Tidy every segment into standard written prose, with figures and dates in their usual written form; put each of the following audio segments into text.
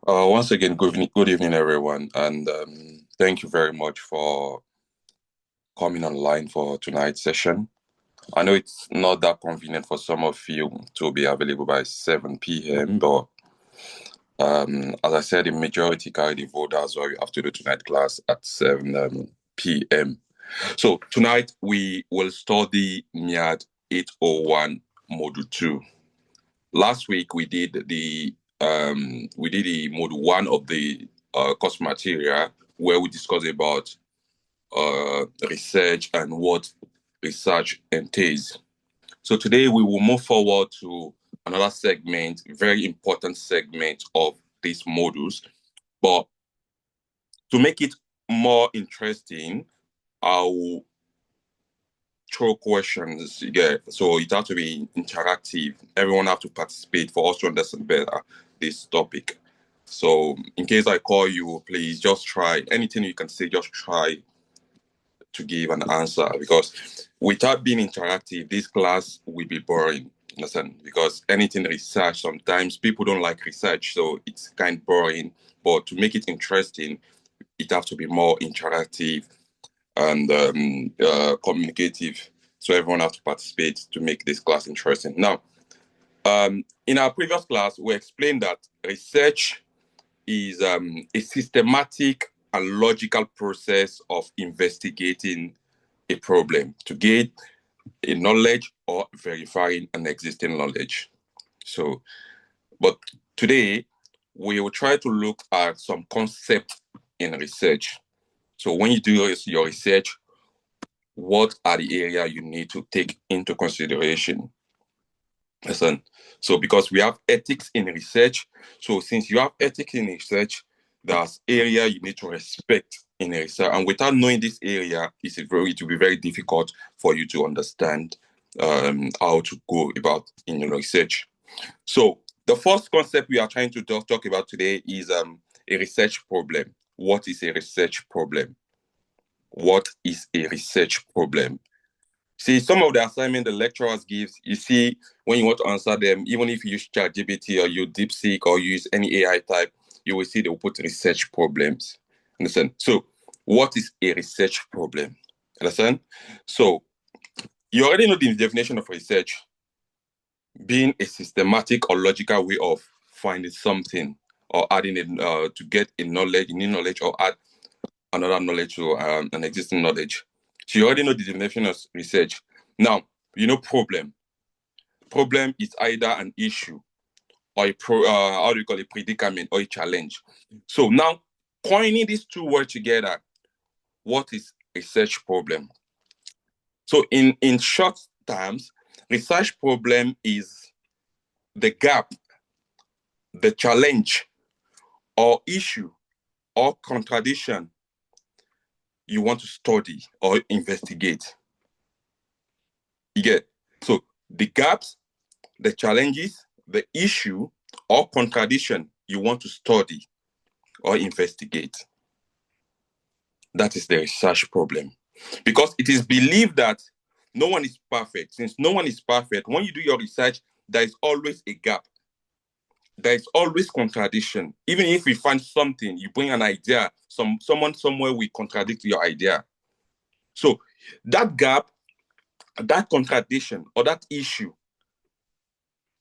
Once again, good evening, everyone, and thank you very much for coming online for tonight's session. I know it's not that convenient for some of you to be available by 7 p.m., but as I said, the majority carry the vote. That's why we have to do tonight class at 7 p.m. So tonight we will study MIAD 801 Module 2. Last week we did the module one of the course material where we discussed about research and what research entails. So today we will move forward to another segment, very important segment of these modules. But to make it more interesting, I'll throw questions. Yeah, so it has to be interactive. Everyone have to participate for us to understand better this topic. So in case I call you, please just try anything you can say, just try to give an answer because without being interactive, this class will be boring. Listen, because anything research, sometimes people don't like research, so it's kind of boring. But to make it interesting, it has to be more interactive and communicative. So everyone has to participate to make this class interesting. Now, in our previous class, we explained that research is a systematic and logical process of investigating a problem to gain a knowledge or verifying an existing knowledge. So, but today we will try to look at some concepts in research. So when you do your research, what are the areas you need to take into consideration? Listen, so because we have ethics in research, so since you have ethics in research, there's area you need to respect in research, and without knowing this area, it will be very difficult for you to understand how to go about in your research. So the first concept we are trying to talk about today is a research problem. What is a research problem? What is a research problem? See, some of the assignment the lecturers gives, you see, when you want to answer them, even if you use ChatGPT or you DeepSeek or use any AI type, you will see they will put research problems. Understand? So, what is a research problem? Understand? So, you already know the definition of research being a systematic or logical way of finding something or adding it to get a knowledge, new knowledge, or add another knowledge to an existing knowledge. So you already know the definition of research. Now, you know problem. Problem is either an issue or how do you call it, predicament or a challenge. So now, coining these two words together, what is research problem? So in short terms, research problem is the gap, the challenge, or issue or contradiction you want to study or investigate. You get so the gaps, the challenges, the issue or contradiction you want to study or investigate. That is the research problem. Because it is believed that no one is perfect. Since no one is perfect, when you do your research, there is always a gap. There is always contradiction. Even if we find something, you bring an idea, someone somewhere will contradict your idea. So that gap, that contradiction, or that issue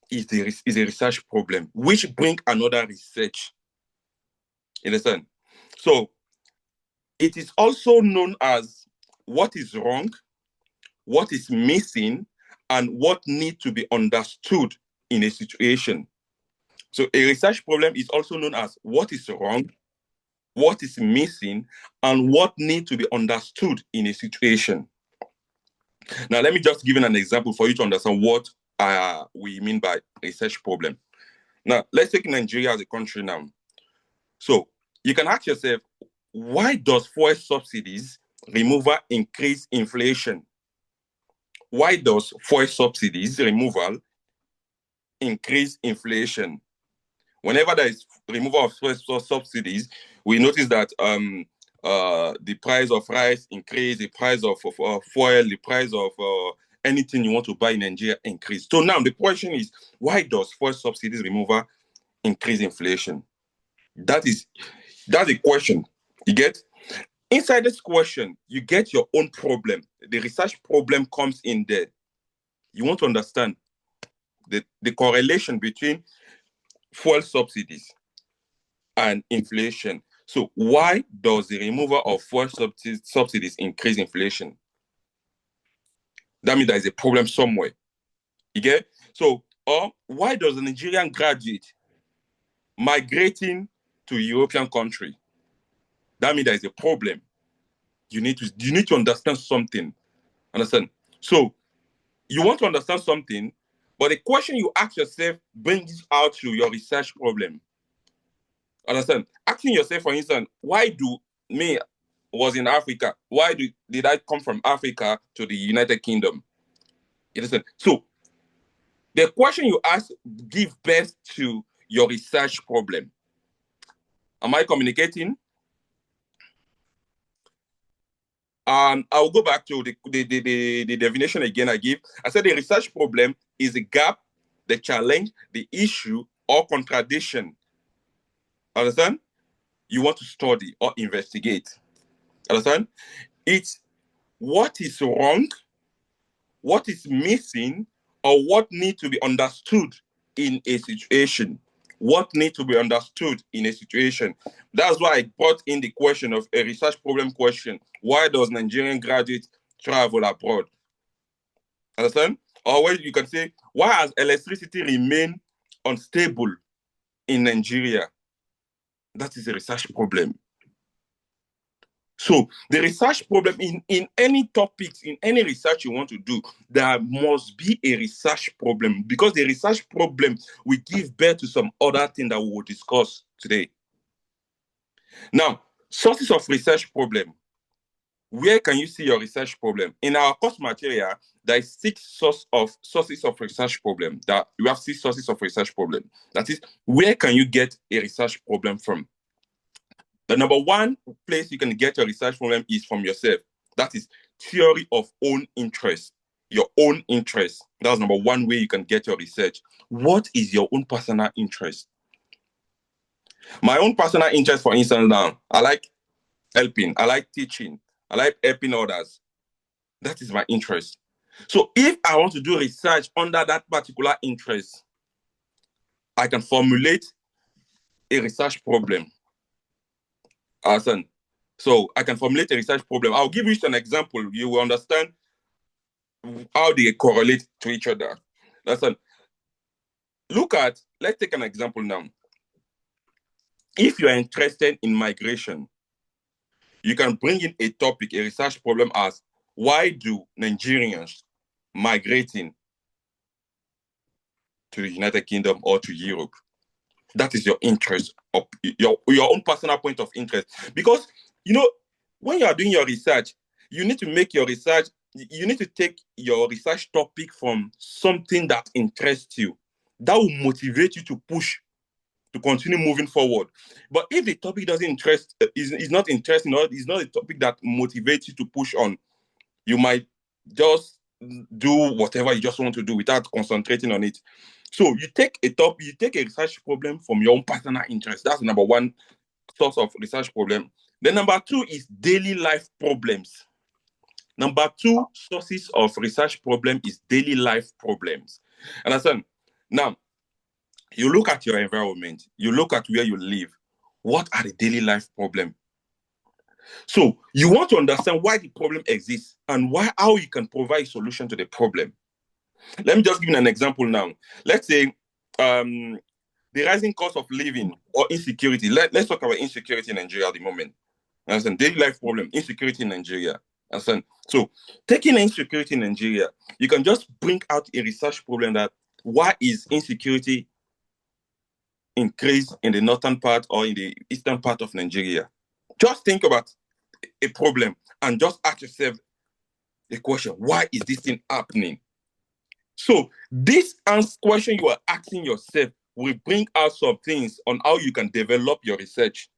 is a research problem, which bring another research. You understand? So it is also known as what is wrong, what is missing, and what needs to be understood in a situation. So a research problem is also known as what is wrong, what is missing, and what needs to be understood in a situation. Now, let me just give you an example for you to understand what we mean by research problem. Now, let's take Nigeria as a country now. So you can ask yourself, why does fuel subsidies removal increase inflation? Why does fuel subsidies removal increase inflation? Whenever there is removal of fuel subsidies, we notice that the price of rice increase, the price of fuel, the price of anything you want to buy in Nigeria increase. So now the question is, why does fuel subsidies removal increase inflation? That's the question. You get? Inside this question, you get your own problem. The research problem comes in there. You want to understand the correlation between fuel subsidies and inflation. So why does the removal of fuel subsidies increase inflation? That means there is a problem somewhere. You get? So, or why does a Nigerian graduate migrating to a European country? That means there is a problem. You need to understand something. Understand? So you want to understand something, but the question you ask yourself brings out to your research problem. Understand? Asking yourself, for instance, why do me was in Africa? Why did I come from Africa to the United Kingdom? You understand? So the question you ask give birth to your research problem. Am I communicating? I'll go back to the definition again I give. I said the research problem is a gap, the challenge, the issue, or contradiction. Understand? You want to study or investigate. Understand? It's what is wrong, what is missing, or what needs to be understood in a situation. What needs to be understood in a situation. That's why I brought in the question of a research problem question. Why does Nigerian graduates travel abroad? Understand? Or where you can say, why has electricity remained unstable in Nigeria? That is a research problem. So the research problem in any topics, in any research you want to do, there must be a research problem because the research problem will give birth to some other thing that we will discuss today. Now, sources of research problem. Where can you see your research problem? In our course material, there is 6 sources of research problem. That you have 6 sources of research problem. That is, where can you get a research problem from? The number one place you can get your research problem is from yourself. That is theory of own interest. Your own interest. That's number one way you can get your research. What is your own personal interest? My own personal interest, for instance, now, I like helping. I like teaching. I like helping others. That is my interest. So if I want to do research under that particular interest, I can formulate a research problem. Awesome. So I can formulate a research problem. I'll give you an example. You will understand how they correlate to each other. Listen, let's take an example now. If you are interested in migration, you can bring in a topic, a research problem as why do Nigerians migrating to the United Kingdom or to Europe? That is your interest, of your own personal point of interest. Because, when you are doing your research, you need to make your research, you need to take your research topic from something that interests you. That will motivate you to push, to continue moving forward. But if the topic doesn't interest, is not interesting, or is not a topic that motivates you to push on, you might just do whatever you just want to do without concentrating on it. So you take a research problem from your own personal interest. That's number one source of research problem. Then number two is daily life problems. Number two sources of research problem is daily life problems. Understand? Now, you look at your environment, you look at where you live. What are the daily life problems? So you want to understand why the problem exists and how you can provide a solution to the problem. Let me just give you an example now. Let's say the rising cost of living or insecurity. Let's talk about insecurity in Nigeria at the moment. Understand? Daily life problem, insecurity in Nigeria. Understand? So taking insecurity in Nigeria, you can just bring out a research problem that why is insecurity increased in the northern part or in the eastern part of Nigeria? Just think about a problem and just ask yourself the question, why is this thing happening? So this question you are asking yourself will bring out some things on how you can develop your research.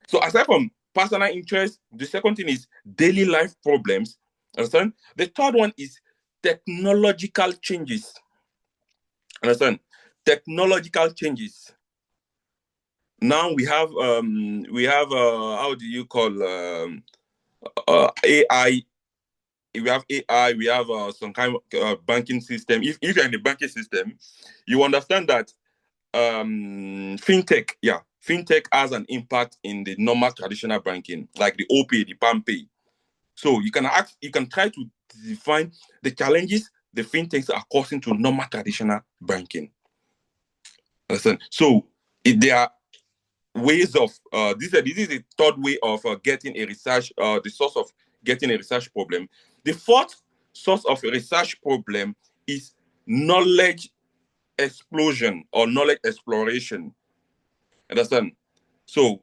So aside from personal interest, the second thing is daily life problems. Understand? The third one is technological changes. Understand? Technological changes. Now we have how do you call AI? We have AI, we have some kind of banking system. If you're in the banking system, you understand that fintech has an impact in the normal traditional banking, like the OPay, the PAMPay. So you can try to define the challenges the fintechs are causing to normal traditional banking. Understand? So there are ways of this is the third way of getting a research the source of getting a research problem. The fourth source of a research problem is knowledge explosion or knowledge exploration. Understand? So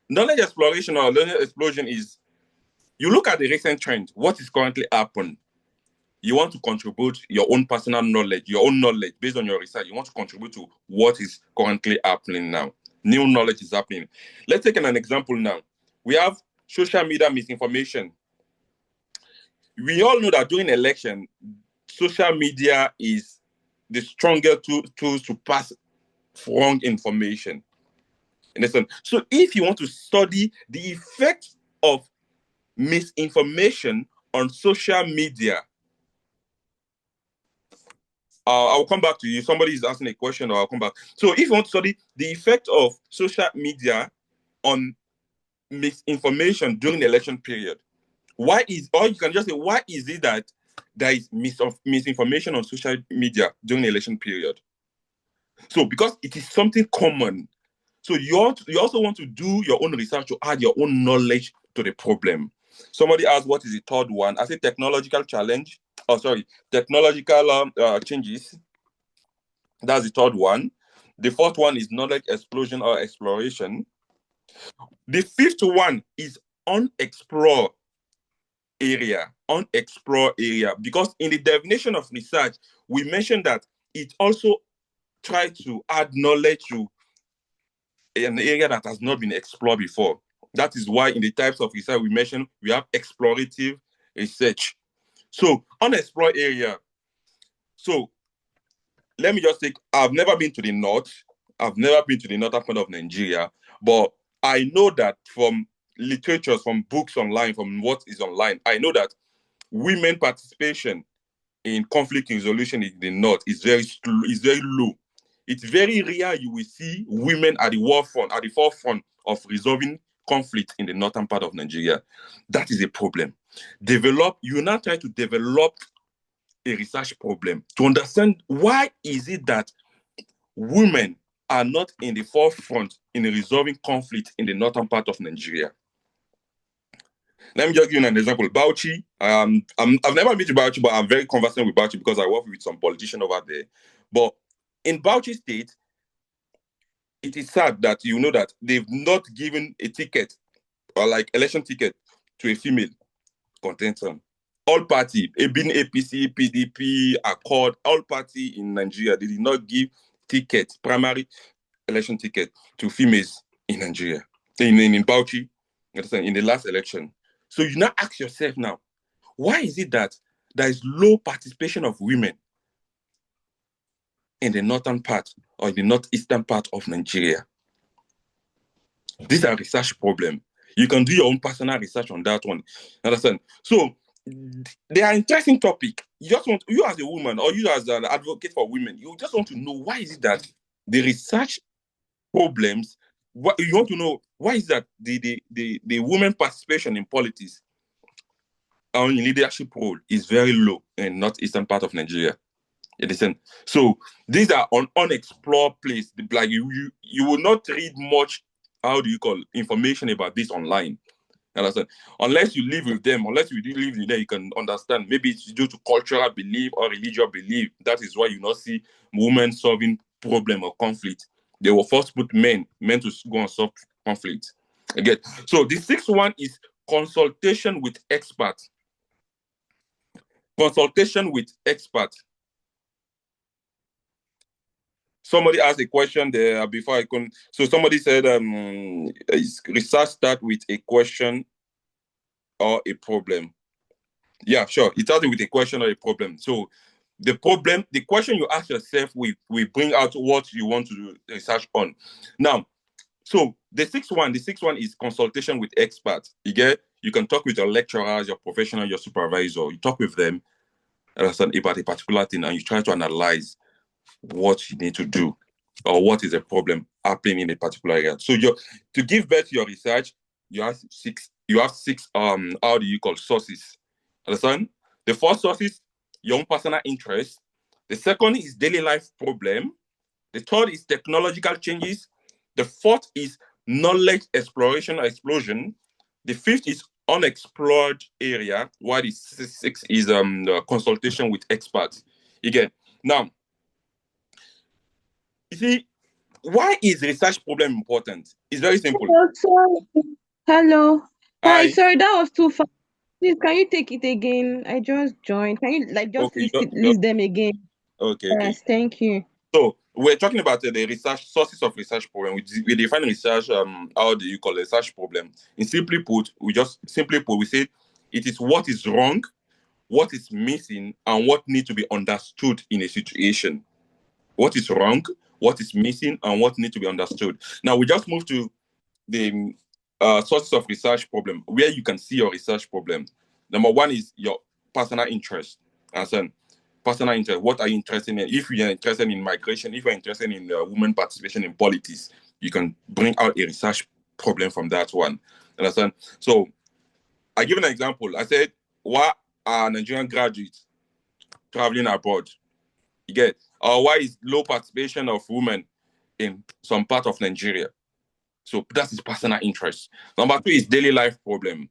knowledge exploration or knowledge explosion is you look at the recent trend, what is currently happening. You want to contribute your own personal knowledge, your own knowledge based on your research. You want to contribute to what is currently happening now. New knowledge is happening. Let's take an example now. We have social media misinformation. We all know that during election, social media is the strongest tool to pass wrong information. Understand? So if you want to study the effect of misinformation on social media, I'll come back to you. Somebody is asking a question, or I'll come back. So, if you want to study the effect of social media on misinformation during the election period, or you can just say, why is it that there is misinformation on social media during the election period? So, because it is something common. So, you also want to do your own research to add your own knowledge to the problem. Somebody asked, what is the third one? I say technological challenge. Oh, sorry, technological changes. That's the third one. The fourth one is knowledge explosion or exploration. The fifth one is unexplored area. Unexplored area. Because in the definition of research, we mentioned that it also tries to add knowledge to an area that has not been explored before. That is why in the types of research we mentioned, we have explorative research. So, unexplored area. So, let me just take, I've never been to the north. I've never been to the northern part of Nigeria, but I know that from literatures, from books online, from what is online, I know that women participation in conflict resolution in the north is very low. It's very rare you will see women at the forefront of resolving conflict in the northern part of Nigeria. That is a problem. You now try to develop a research problem to understand why is it that women are not in the forefront in resolving conflict in the northern part of Nigeria. Let me just give you an example. Bauchi, I've never been to Bauchi, but I'm very conversant with Bauchi because I work with some politicians over there. But in Bauchi State, it is sad that you know that they've not given a ticket or like election ticket to a female contestant. All party, being APC, PDP, Accord, all party in Nigeria, they did not give tickets, primary election ticket to females in Nigeria, in Bauchi, in the last election. So you now ask yourself now, why is it that there is low participation of women in the northern part or in the northeastern part of Nigeria? These are research problems. You can do your own personal research on that one. Understand? So they are interesting topic. You as a woman or you as an advocate for women, you just want to know why is it that the research problems, what you want to know, why is that the women participation in politics or in leadership role is very low in northeastern part of Nigeria. You understand? So these are unexplored place. Like you will not read much, how do you call, information about this online. Understand? Unless you live with them, unless you live with them, you can understand. Maybe it's due to cultural belief or religious belief. That is why you not see women solving problem or conflict. They will first put men to go and solve conflict. Again. So the sixth one is consultation with experts. Consultation with experts. Somebody asked a question there before I can. So somebody said, research start with a question or a problem. Yeah, sure. It starts with a question or a problem. So the question you ask yourself, we bring out what you want to research on. Now, So the sixth one is consultation with experts. You can talk with your lecturers, your professional, your supervisor. You talk with them about a particular thing, and you try to analyze what you need to do or what is a problem happening in a particular area. So to give birth to your research, you have six how do you call sources? Understand? The first source is your own personal interest. The second is daily life problem. The third is technological changes. The fourth is knowledge exploration or explosion. The fifth is unexplored area, while the sixth is consultation with experts. Again, now you see, why is research problem important? It's very simple. Hello, sorry. Hello. Hi, I sorry, that was too fast. Please, can you take it again? I just joined. Can you just okay, list them again? okay. Yes, thank you. So we're talking about the research sources of research problem. We define research. How do you call research problem? In simply put, we say it is what is wrong, what is missing, and what needs to be understood in a situation. What is wrong, what is missing, and what needs to be understood. Now we just move to the sources of research problem, where you can see your research problem. Number one is your personal interest. Understand? Personal interest. What are you interested in? If you're interested in migration, if you're interested in women participation in politics, you can bring out a research problem from that one. Understand? So I give an example. I said, why are Nigerian graduates traveling abroad? You get, or why is low participation of women in some part of Nigeria? So that's his personal interest. Number two is daily life problem.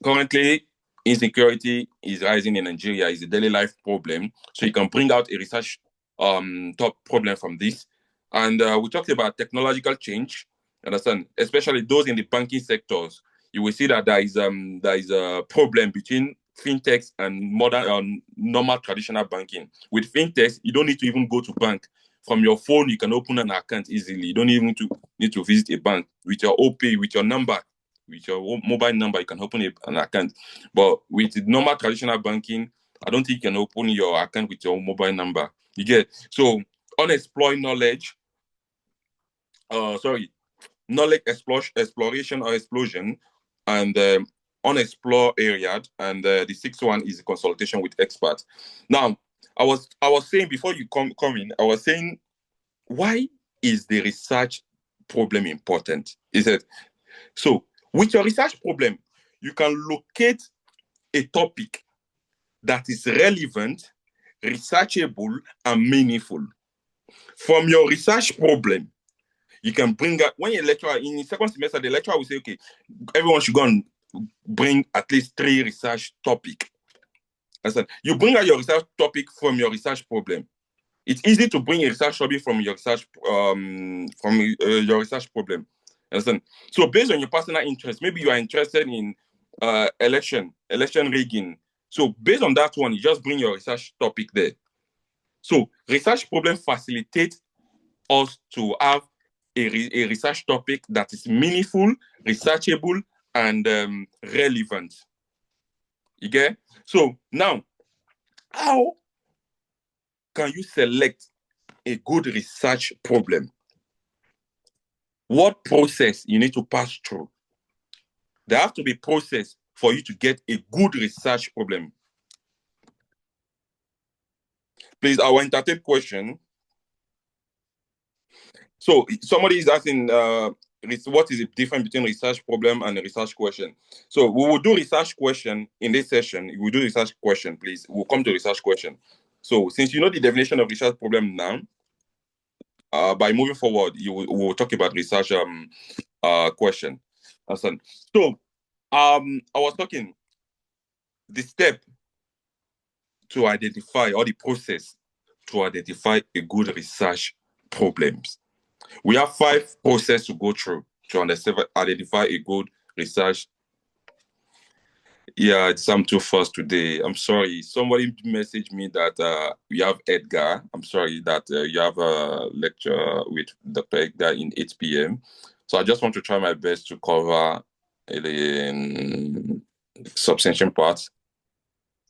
Currently, insecurity is rising in Nigeria. Is a daily life problem. So you can bring out a research top problem from this. And we talked about technological change. Understand, especially those in the banking sectors. You will see that there is a problem between fintechs and modern normal traditional banking. With fintechs, you don't need to even go to bank. From your phone, you can open an account easily. You don't even need to visit a bank with your OP, with your number, with your mobile number, you can open an account. But with normal traditional banking, I don't think you can open your account with your mobile number. You get, so unexplored knowledge, sorry, knowledge exploration or explosion, and unexplored area. And the sixth one is consultation with experts. Now, I was saying before you come in, I was saying, why is the research problem important? Is it so? With your research problem, you can locate a topic that is relevant, researchable, and meaningful. From your research problem, you can bring up, when you're lecturer in the second semester, the lecturer will say, okay, everyone should go and bring at least 3 research topic. Listen, you bring out your research topic from your research problem. It's easy to bring a research topic from your research problem. Understand? So based on your personal interest, maybe you are interested in election rigging. So based on that one, you just bring your research topic there. So research problem facilitates us to have a research topic that is meaningful, researchable, and relevant. You get? So now, how can you select a good research problem? What process you need to pass through? There have to be process for you to get a good research problem. Please, our entertain question. So somebody is asking, what is the difference between research problem and a research question? So we will do research question in this session. We will do research question, please. We'll come to research question. So since you know the definition of research problem now, by moving forward, we'll talk about research question. Awesome. So I was talking the step to identify, or the process to identify a good research problems. We have 5 processes to go through to identify a good research. Yeah, it's I'm too fast today. I'm sorry. Somebody messaged me that we have Edgar. I'm sorry that you have a lecture with Dr. Edgar in 8 p.m. So I just want to try my best to cover the substantial parts.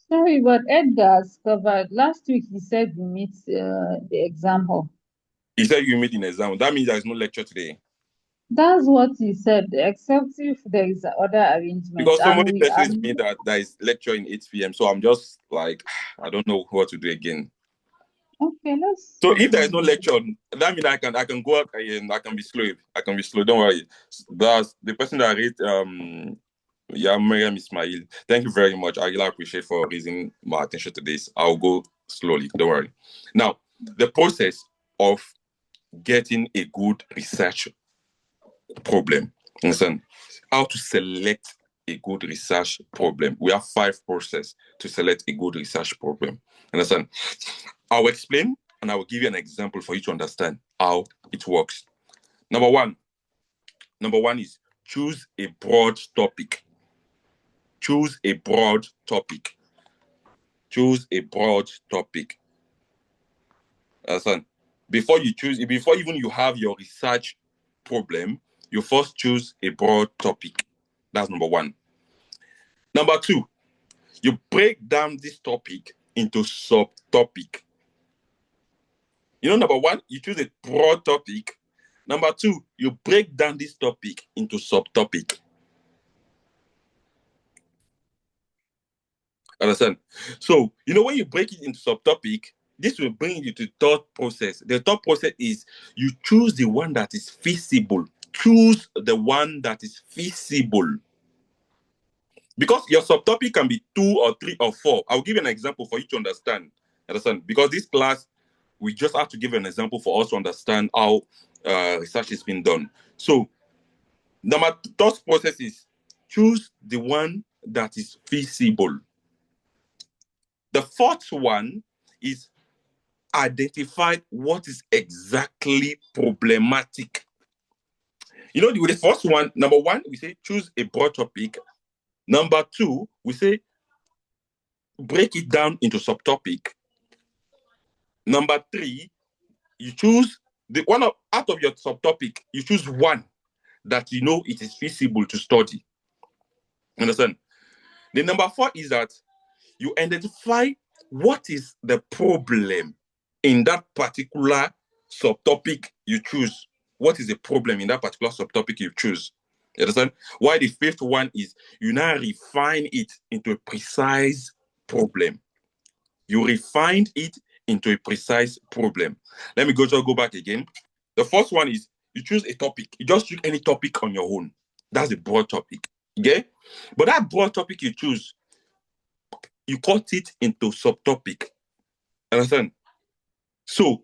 Sorry, but Edgar's covered. Last week he said we meet the exam hall. He said you meet in exam. That means there is no lecture today. That's what he said, except if there is other arrangement. Because And somebody we are messaged me that there is lecture in 8 p.m. So I'm just like, I don't know what to do again. okay, let's So if there is no continue. lecture, that means I can go out and I can be slow. I can be slow. Don't worry. That's the person that read yeah, Miriam Ismail. Thank you very much. I really appreciate for raising my attention to this. I'll go slowly. Don't worry. Now, the process of getting a good research problem. Understand? How to select a good research problem. We have 5 processes to select a good research problem. Understand? I'll explain and I will give you an example for you to understand how it works. Number one is choose a broad topic. Choose a broad topic. Choose a broad topic. Understand? Before even you have your research problem, you first choose a broad topic. That's number one. Number two, you break down this topic into subtopic. Number one, you choose a broad topic. Number two, you break down this topic into subtopic. Understand? So, when you break it into subtopic, this will bring you to the third process. The third process is you choose the one that is feasible. Choose the one that is feasible. Because your subtopic can be 2 or 3 or 4. I'll give you an example for you to understand. Understand? Because this class, we just have to give an example for us to understand how research is being done. So, number third process is choose the one that is feasible. The fourth one is identify what is exactly problematic. With the first one, number one, we say choose a broad topic. Number two, we say break it down into subtopic. Number three, you choose the one out of your subtopic, you choose one that it is feasible to study. Understand? The number four is that you identify what is the problem in that particular subtopic you choose. What is the problem in that particular subtopic you choose? You understand? Why the fifth one is you now refine it into a precise problem. You refined it into a precise problem. Let me go back again. The first one is you choose a topic. You just choose any topic on your own. That's a broad topic. Okay? But that broad topic you choose, you cut it into subtopic. Understand? So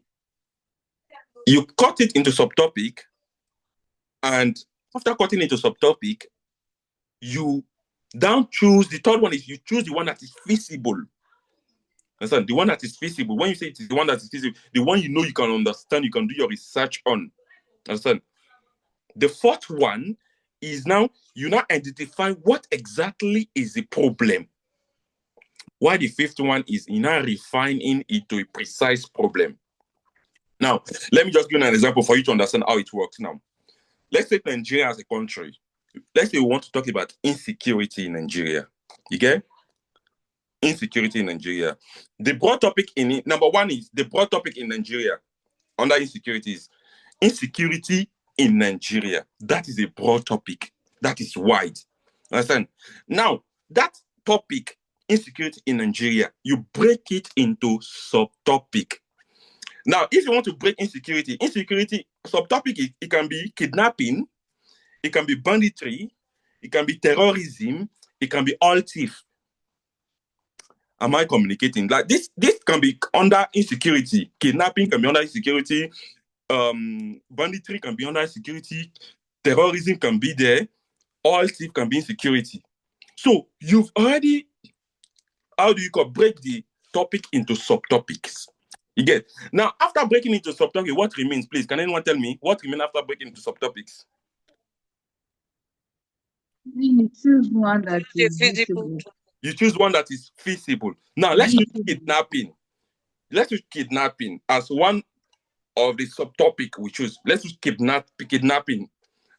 you cut it into subtopic, and after cutting into subtopic, you then choose the third one is you choose the one that is feasible. Understand? The one that is feasible. When you say it is the one that is feasible, the one you can understand, you can do your research on. Understand? The fourth one is now you now identify what exactly is the problem. Why the fifth one is you now refining it to a precise problem. Now, let me just give you an example for you to understand how it works now. Let's take Nigeria as a country. Let's say we want to talk about insecurity in Nigeria. You get? Insecurity in Nigeria. The broad topic in it, number one is the broad topic in Nigeria under insecurity is insecurity in Nigeria. That is a broad topic. That is wide. Understand? Now, that topic, insecurity in Nigeria, you break it into subtopic. Now, if you want to break insecurity subtopic, it can be kidnapping, it can be banditry, it can be terrorism, it can be all thief. Am I communicating? Like this can be under insecurity. Kidnapping can be under insecurity. Banditry can be under insecurity. Terrorism can be there. All thief can be insecurity. So you've already, break the topic into subtopics. You get? Now, after breaking into subtopic, what remains, please? Can anyone tell me what remains after breaking into subtopics? You choose one that is Feasible. visible. You choose one that is feasible. Now, let's use kidnapping. Let's use kidnapping as one of the subtopic we choose. Let's use kidnapping.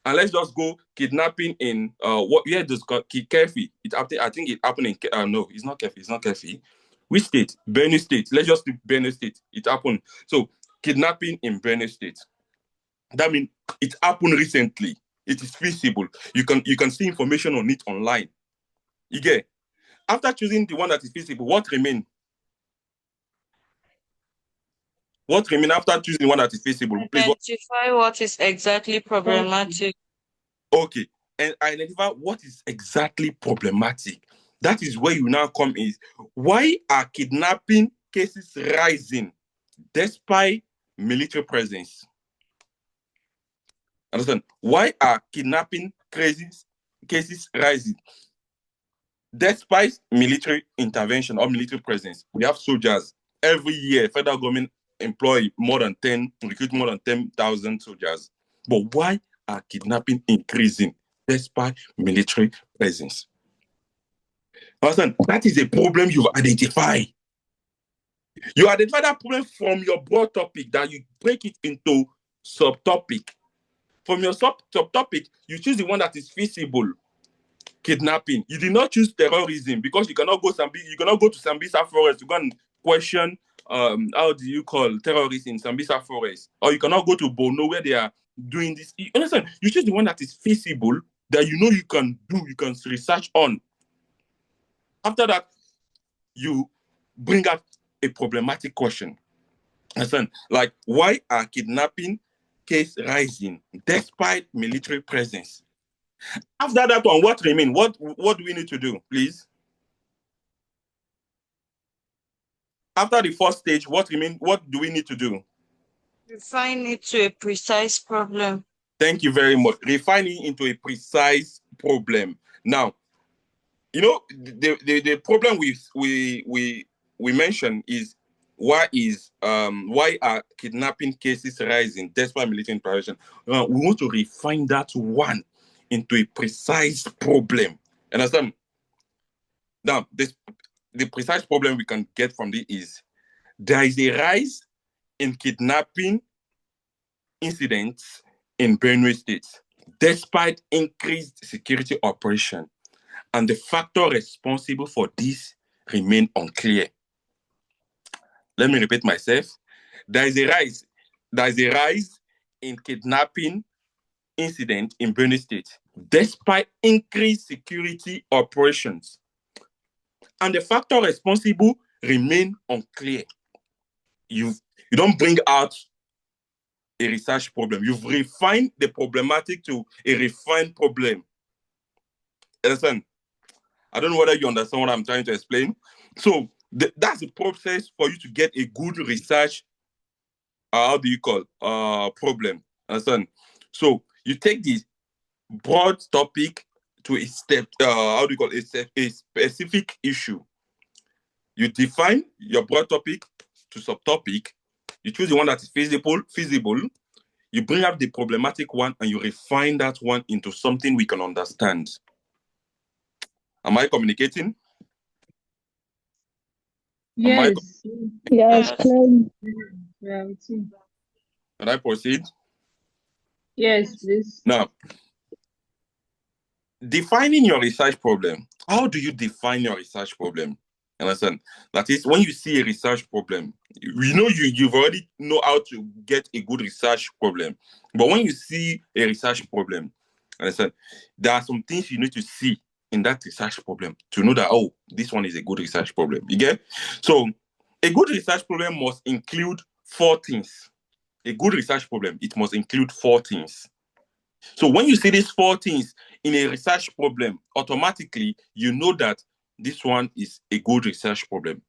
And let's just go kidnapping in where does Kefi? I think it happened in no, it's not Kefi, it's not Kefi. Which state? Benue State. Let's just do Benue State. It happened. So kidnapping in Benue State. That means it happened recently. It is feasible. You can see information on it online. You get. After choosing the one that is feasible, what remain? What remain after choosing the one that is feasible? Please. Identify what is exactly problematic. Okay, and identify what is exactly problematic. That is where you now come in. Why are kidnapping cases rising despite military presence? Understand? Why are kidnapping cases rising despite military intervention or military presence? We have soldiers every year. Federal government recruit more than 10,000 soldiers. But why are kidnapping increasing despite military presence? Understand? That is a problem you've identified. You identify that problem from your broad topic, that you break it into subtopic. From your subtopic, you choose the one that is feasible. Kidnapping. You did not choose terrorism because you cannot go to Sambisa Forest to go and question how do you call terrorists in Sambisa Forest, or you cannot go to Borno where they are doing this. You understand? You choose the one that is feasible, that you know you can do, you can research on. After that, you bring up a problematic question. Understand? Like, why are kidnapping case rising despite military presence? After that one, what remain? What do we need to do, please? After the first stage, what remain? What do we need to do? Refine it to a precise problem. Thank you very much. Refining into a precise problem. Now, you know, the problem we mentioned is why are kidnapping cases rising despite military intervention? We want to refine that one into a precise problem. Understand? Now, the precise problem we can get from this is there is a rise in kidnapping incidents in Benue State, despite increased security operation, and the factor responsible for this remain unclear. Let me repeat myself. There is a rise in kidnapping incident in Benue State, despite increased security operations, and the factor responsible remain unclear. You don't bring out a research problem. You've refined the problematic to a refined problem. Understand? I don't know whether you understand what I'm trying to explain. So that's the process for you to get a good research. How do you call problem? Understand? So you take this broad topic to a step. How do you call it? A specific issue. You define your broad topic to subtopic. You choose the one that is feasible. You bring up the problematic one and you refine that one into something we can understand. Am I communicating? Yes. Yes, clearly. Yeah, with you. Can I proceed? Yes, please. Now, defining your research problem. How do you define your research problem? Understand? That is, when you see a research problem, you know you've already know how to get a good research problem. But when you see a research problem, understand, there are some things you need to see in that research problem to know that, oh, this one is a good research problem. You get? So a good research problem must include 4 things. A good research problem, it must include 4 things. So when you see these 4 things in a research problem, automatically you know that this one is a good research problem.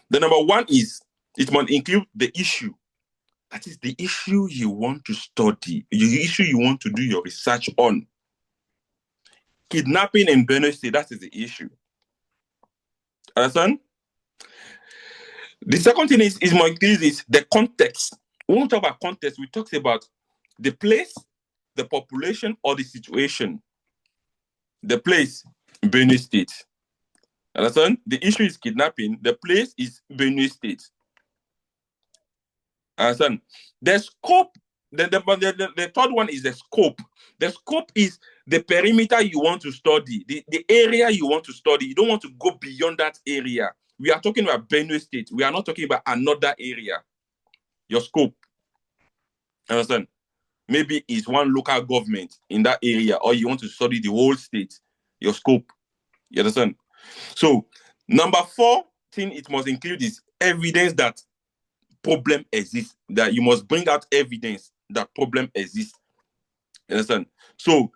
The number 1 is it must include the issue. That is the issue you want to study, the issue you want to do your research on. Kidnapping in Benue State, that is the issue. Understand? The second thing is the context. When we talk about context, we talk about the place, the population, or the situation. The place, Benue State. Understand? The issue is kidnapping. The place is Benue State. Understand? The scope, the third one is the scope. The scope is the perimeter you want to study, the area you want to study. You don't want to go beyond that area. We are talking about Benue State. We are not talking about another area. Your scope. Understand? maybe it's one local government in that area, or you want to study the whole state, your scope. You understand? So, number 4 thing it must include is evidence that problem exists. That you must bring out evidence that problem exists. You understand? So,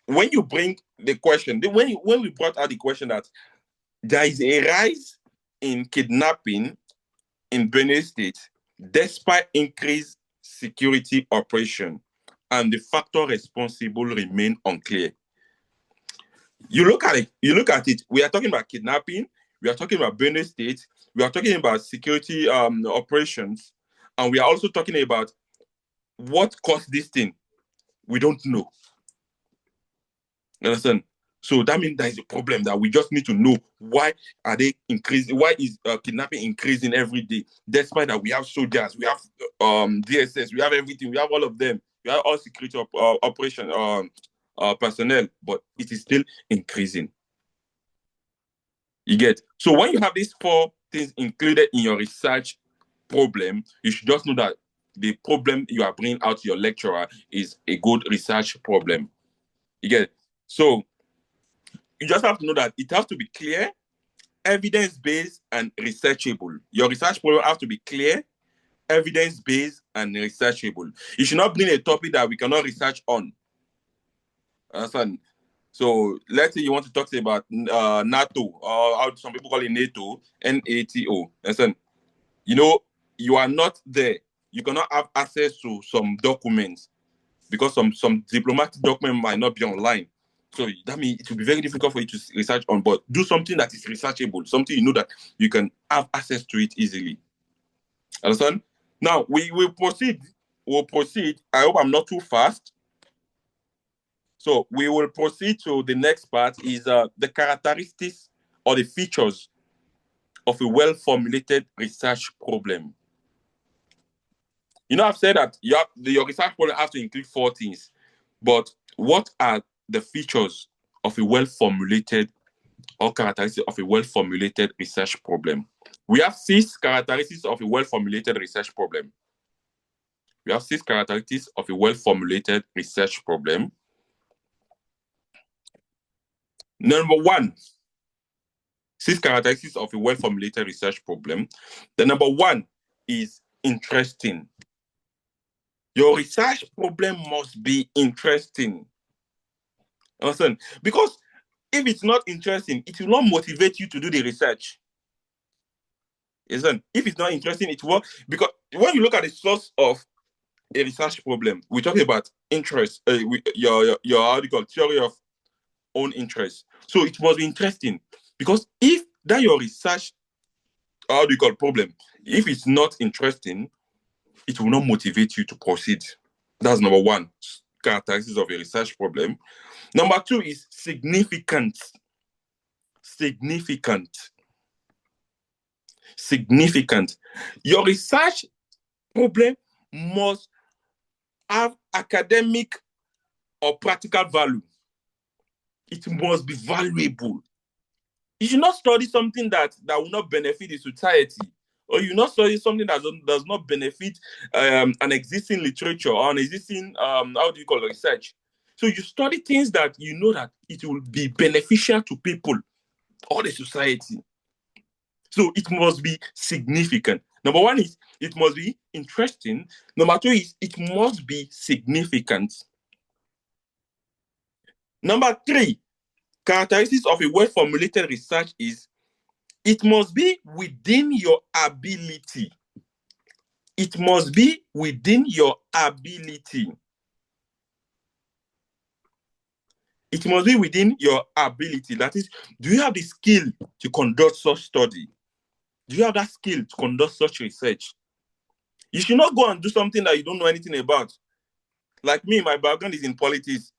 when you bring the question, when we brought out the question that there is a rise in kidnapping in Benue State despite increased security operation, and the factor responsible remain unclear. You look at it. We are talking about kidnapping. We are talking about Benue State. We are talking about security operations, and we are also talking about what caused this thing. We don't know. You understand? So that means there is a problem that we just need to know why are they increasing? Why is kidnapping increasing every day? Despite that, we have soldiers, we have DSS, we have everything, we have all of them, we have all security operation personnel, but it is still increasing. You get? So when you have these 4 things included in your research problem, you should just know that the problem you are bringing out to your lecturer is a good research problem. You get it? So you just have to know that it has to be clear, evidence-based, and researchable. Your research problem has to be clear, evidence-based, and researchable. You should not bring a topic that we cannot research on. Understand? So let's say you want to talk about NATO, or how some people call it NATO, NATO. Listen, you are not there. You cannot have access to some documents because some diplomatic document might not be online. So that means it will be very difficult for you to research on, but do something that is researchable, something you know that you can have access to it easily. Understand? Now, we will proceed. We'll proceed. I hope I'm not too fast. So we will proceed to the next part is the characteristics or the features of a well-formulated research problem. I've said that your research problem has to include 4 things, but what are the features of a well-formulated or characteristics of a well-formulated research problem? We have 6 characteristics of a well-formulated research problem. We have 6 characteristics of a well-formulated research problem. Number 1, 6 characteristics of a well-formulated research problem. The number 1 is interesting. Your research problem must be interesting. Understand? Because if it's not interesting, it will not motivate you to do the research. Isn't? If it's not interesting, it will. Because when you look at the source of a research problem, we're talking about interest. Your how do you call it? Theory of own interest. So it must be interesting. Because if that your research, how do you call it, problem, if it's not interesting, it will not motivate you to proceed. That's number 1, characteristics of a research problem. Number 2 is significant. Significant. Your research problem must have academic or practical value. It must be valuable. You should not study something that will not benefit the society, or you not study something that does not benefit an existing literature or an existing how do you call it, research. So you study things that you know that it will be beneficial to people or the society. So it must be significant. Number 1 is it must be interesting. Number 2 is it must be significant. Number 3, characteristics of a well-formulated research is it must be within your ability. It must be within your ability. It must be within your ability. That is, do you have the skill to conduct such study? Do you have that skill to conduct such research? You should not go and do something that you don't know anything about. Like me, my background is in politics.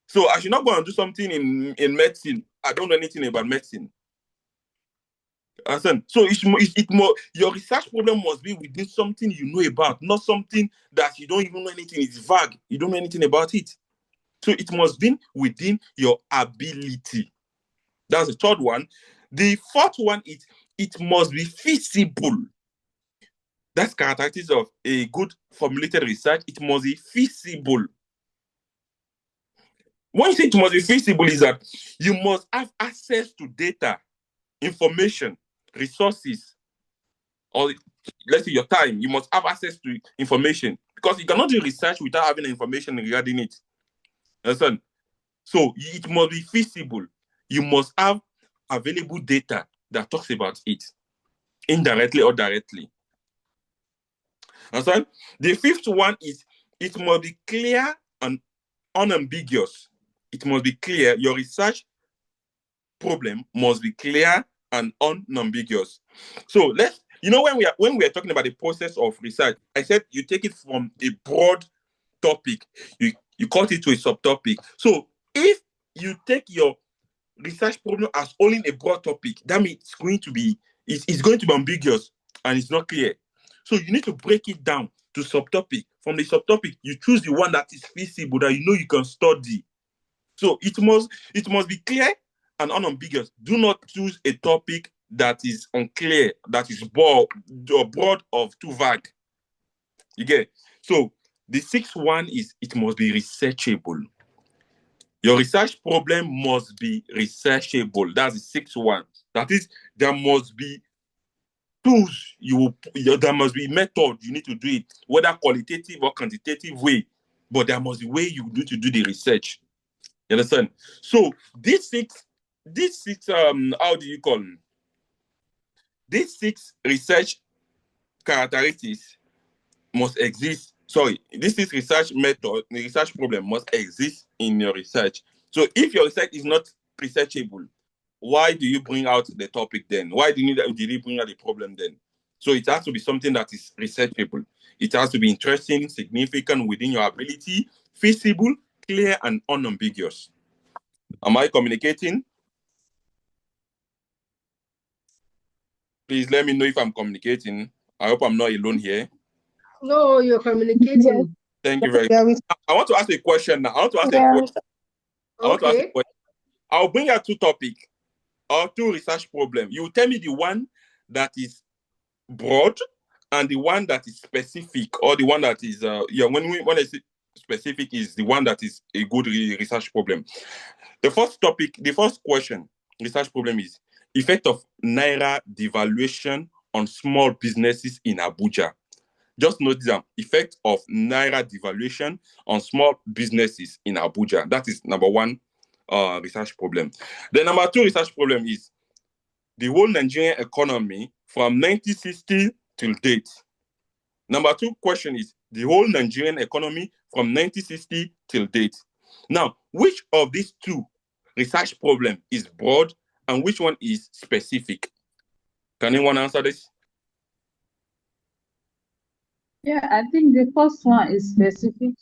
So I should not go and do something in medicine. I don't know anything about medicine. Understand? So it's more, your research problem must be within something you know about, not something that you don't even know anything. It's vague. You don't know anything about it. So it must be within your ability. That's the 3rd one. The 4th one is it must be feasible. That's characteristics of a good formulated research. It must be feasible. When you say it must be feasible, is that you must have access to data, information, resources, or let's say your time. You must have access to information because you cannot do research without having information regarding it. Understand? So it must be feasible. You must have available data that talks about it, indirectly or directly. Understand? The fifth one is it must be clear and unambiguous. It must be clear. Your research problem must be clear and unambiguous. So when we are talking about the process of research, I said you take it from a broad topic, you cut it to a subtopic. So if you take your research problem as only a broad topic, that means it's going to be ambiguous and it's not clear. So you need to break it down to subtopic. From the subtopic, you choose the one that is feasible, that you know you can study. So it must be clear and unambiguous. Do not choose a topic that is unclear, that is broad or too vague. You get it? So the sixth one is it must be researchable. Your research problem must be researchable. That's the sixth one. That is, there must be tools. There must be method you need to do it, whether qualitative or quantitative way. But there must be way you need to do the research. You understand? So these six how do you call them? These six research characteristics must exist. Sorry, this is research method, the research problem must exist in your research. So if your research is not researchable, why do you bring out the topic then? Why did you bring out the problem then? So it has to be something that is researchable. It has to be interesting, significant within your ability, feasible, clear, and unambiguous. Am I communicating? Please let me know if I'm communicating. I hope I'm not alone here. No, you're communicating. Thank you very much. I want to ask a question now. I want to ask a question. Okay. I'll bring out two topics or two research problems. You tell me the one that is broad and the one that is specific, or the one that is when I say specific is the one that is a good research problem. The first question, research problem is effect of Naira devaluation on small businesses in Abuja. Just note the effect of Naira devaluation on small businesses in Abuja. That is number one research problem. The number two research problem is the whole Nigerian economy from 1960 till date. Number two question is the whole Nigerian economy from 1960 till date. Now, which of these two research problem is broad and which one is specific? Can anyone answer this? Yeah, I think the first one is specific.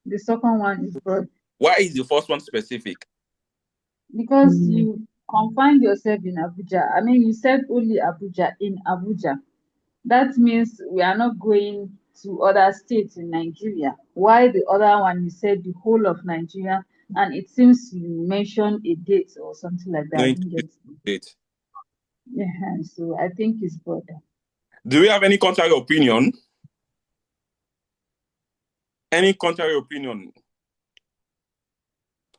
The second one is broad. Why is the first one specific? Because you confined yourself in Abuja. I mean, you said only Abuja in Abuja. That means we are not going to other states in Nigeria. Why the other one you said the whole of Nigeria, and it seems you mentioned a date or something like that. I didn't get it. Yeah, so I think it's broader. Do we have any contrary opinion? Any contrary opinion?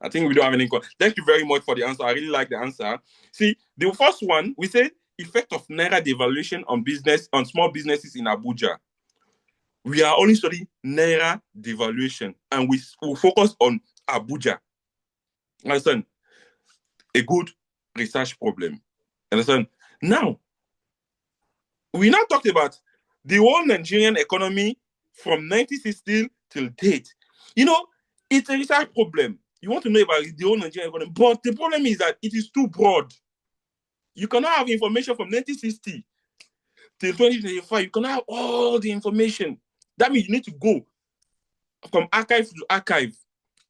I think we don't have any. Thank you very much for the answer. I really like the answer. See, the first one, we said effect of Naira devaluation on small businesses in Abuja. We are only studying Naira devaluation and we will focus on Abuja. Understand? A good research problem. Understand? Now, we now talked about the whole Nigerian economy from 1960 till date. It's a research problem. You want to know about the whole Nigerian economy, but the problem is that it is too broad. You cannot have information from 1960 till 2025. You cannot have all the information. That means you need to go from archive to archive.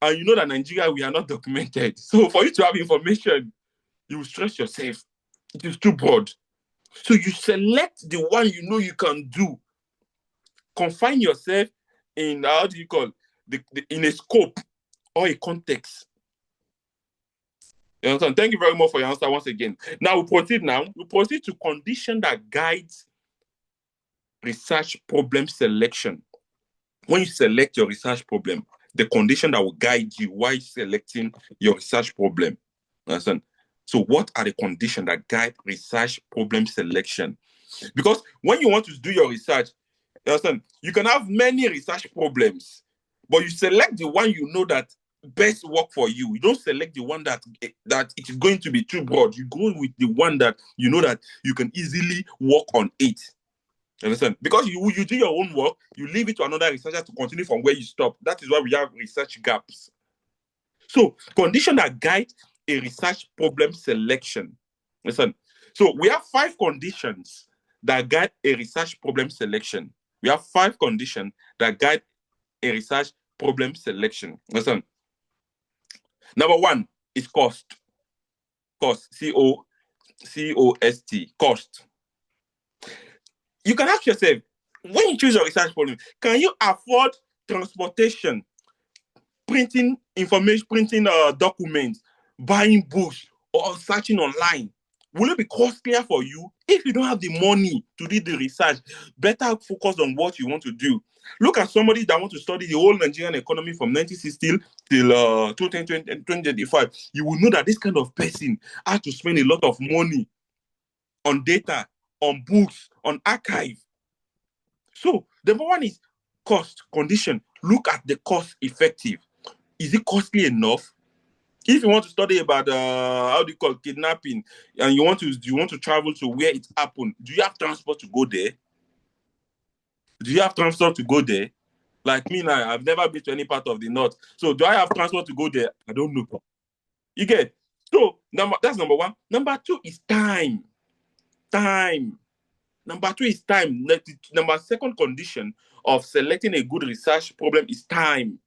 And you know that Nigeria, we are not documented. So for you to have information, you will stress yourself. It is too broad. So you select the one you know you can do. Confine yourself in, how do you call, in a scope or a context. You understand? Thank you very much for your answer once again. Now we proceed to condition that guides research problem selection. When you select your research problem, the condition that will guide you while selecting your research problem. Understand? So what are the conditions that guide research problem selection? Because when you want to do your research, you understand, you can have many research problems, but you select the one you know that best work for you. You don't select the one that it is going to be too broad. You go with the one that you know that you can easily work on it. Understand? Because you do your own work, you leave it to another researcher to continue from where you stop. That is why we have research gaps. So, conditions that guide a research problem selection. Listen, so we have 5 conditions that guide a research problem selection. We have 5 conditions that guide a research problem selection. Listen, number 1 is cost. Cost, C-O-S-T, cost. You can ask yourself, when you choose your research problem, can you afford transportation, printing information, printing documents, buying books, or searching online? Will it be costlier for you? If you don't have the money to do the research, better focus on what you want to do. Look at somebody that wants to study the whole Nigerian economy from 1960 till 2025. You will know that this kind of person has to spend a lot of money on data, on books, on archive. So, number 1 is cost, condition. Look at the cost effective. Is it costly enough? If you want to study about how do you call kidnapping, and you want to travel to where it happened, do you have transport to go there? Do you have transport to go there? Like me now, I've never been to any part of the north. So do I have transport to go there? I don't know. You get? So that's number 1. Number 2 is time. Time. Number 2 is time. Number 2nd condition of selecting a good research problem is time.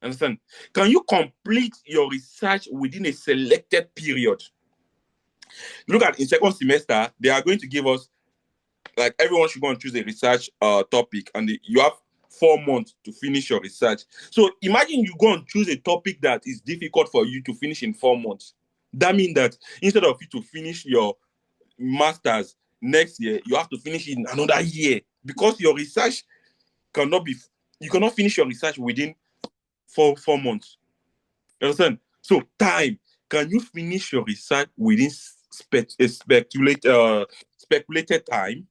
Understand? Can you complete your research within a selected period? Look at in 2nd semester, they are going to give us, like, everyone should go and choose a research topic, and you have 4 months to finish your research. So imagine you go and choose a topic that is difficult for you to finish in 4 months. That means that instead of you to finish your master's next year, you have to finish it in another year, because your research you cannot finish your research within 4 months. You understand? So time. Can you finish your research within speculated time?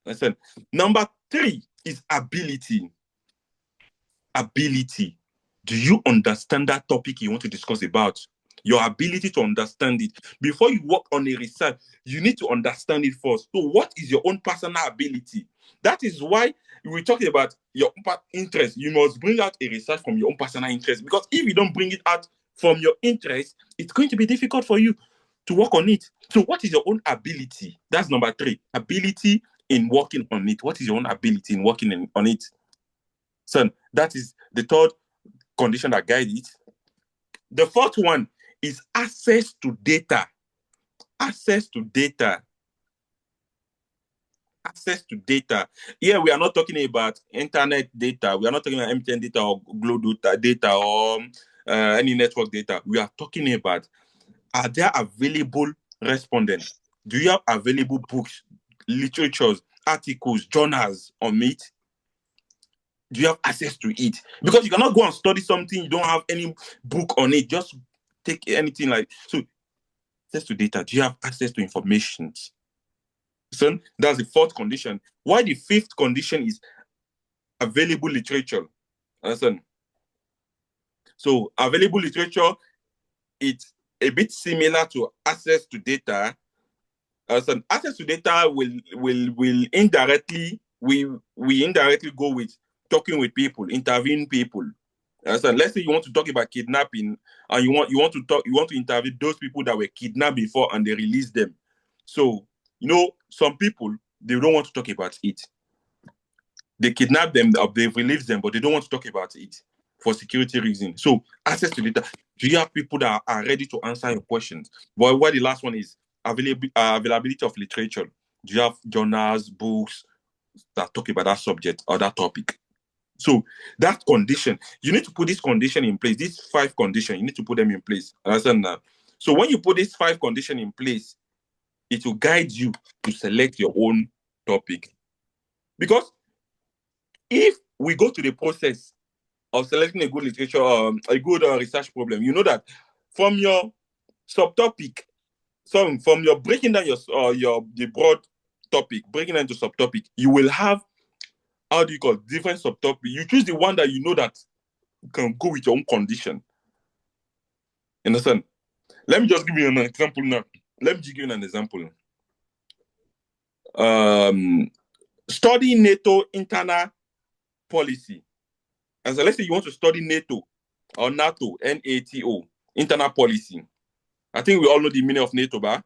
Understand? Number 3 is ability. Ability. Do you understand that topic you want to discuss about? Your ability to understand it. Before you work on a research, you need to understand it first. So what is your own personal ability? That is why we're talking about your own interest. You must bring out a research from your own personal interest, because if you don't bring it out from your interest, it's going to be difficult for you to work on it. So what is your own ability? That's number 3. Ability in working on it. What is your own ability in working on it? So that is the 3rd condition that guides it. The 4th one is access to data. Access to data. Access to data. Here we are not talking about internet data. We are not talking about MTN data or Glow data or any network data. We are talking about, are there available respondents? Do you have available books, literatures, articles, journals on it? Do you have access to it? Because you cannot go and study something, you don't have any book on it. Just take anything like, so access to data. Do you have access to information? So that's the 4th condition. Why the 5th condition is available literature. Listen. So available literature, it's a bit similar to access to data. So access to data will indirectly, we indirectly go with talking with people, interviewing people. So let's say you want to talk about kidnapping, and you want to interview those people that were kidnapped before and they released them. So some people, they don't want to talk about it. They kidnap them, they've released them, but they don't want to talk about it for security reasons. So access to data. Do you have people that are ready to answer your questions? Well, the last one is availability of literature. Do you have journals, books that talk about that subject or that topic? So that condition, you need to put this condition in place. These 5 conditions, you need to put them in place. Understand that? So when you put these 5 conditions in place, it will guide you to select your own topic. Because if we go to the process of selecting a good literature, a good research problem, you know that from your subtopic, so from your breaking down the broad topic, breaking down into subtopic, you will have, how do you call it, different subtopic. You choose the one that you know that can go with your own condition. You understand? Let me just give you an example now. Let me give you an example. Study NATO internal policy. And so let's say you want to study NATO or NATO, NATO, internal policy. I think we all know the meaning of NATO, but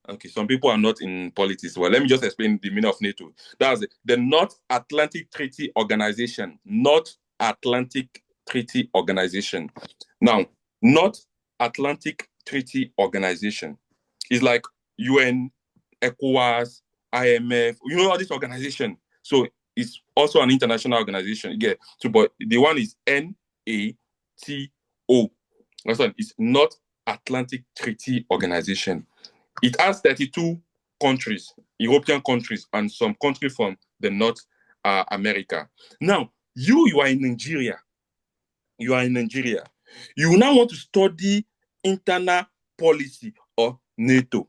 okay, some people are not in politics. Well, let me just explain the meaning of NATO. That's it. The North Atlantic Treaty Organization. North Atlantic Treaty Organization. Now, North Atlantic Treaty Organization is like UN, ECOWAS, IMF, you know all this organization. So it's also an international organization. Yeah. So, but the one is NATO. That's one. It's North Atlantic Treaty Organization. It has 32 countries, European countries, and some countries from the North America. Now, you are in Nigeria. You are in Nigeria. You now want to study internal policy of NATO.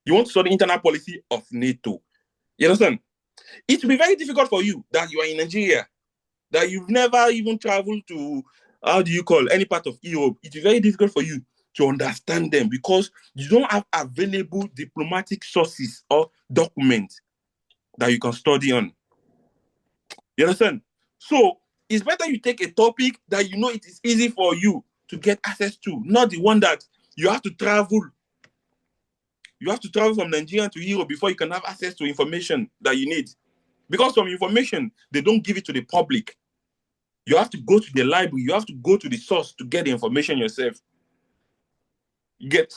You want to study internal policy of NATO. You understand? It will be very difficult for you that you are in Nigeria, that you've never even traveled to, how do you call, any part of Europe. It is very difficult for you to understand them because you don't have available diplomatic sources or documents that you can study on. You understand? So it's better you take a topic that you know it is easy for you to get access to, not the one that you have to travel. You have to travel from Nigeria to Europe before you can have access to information that you need. Because some information, they don't give it to the public. You have to go to the library. You have to go to the source to get the information yourself.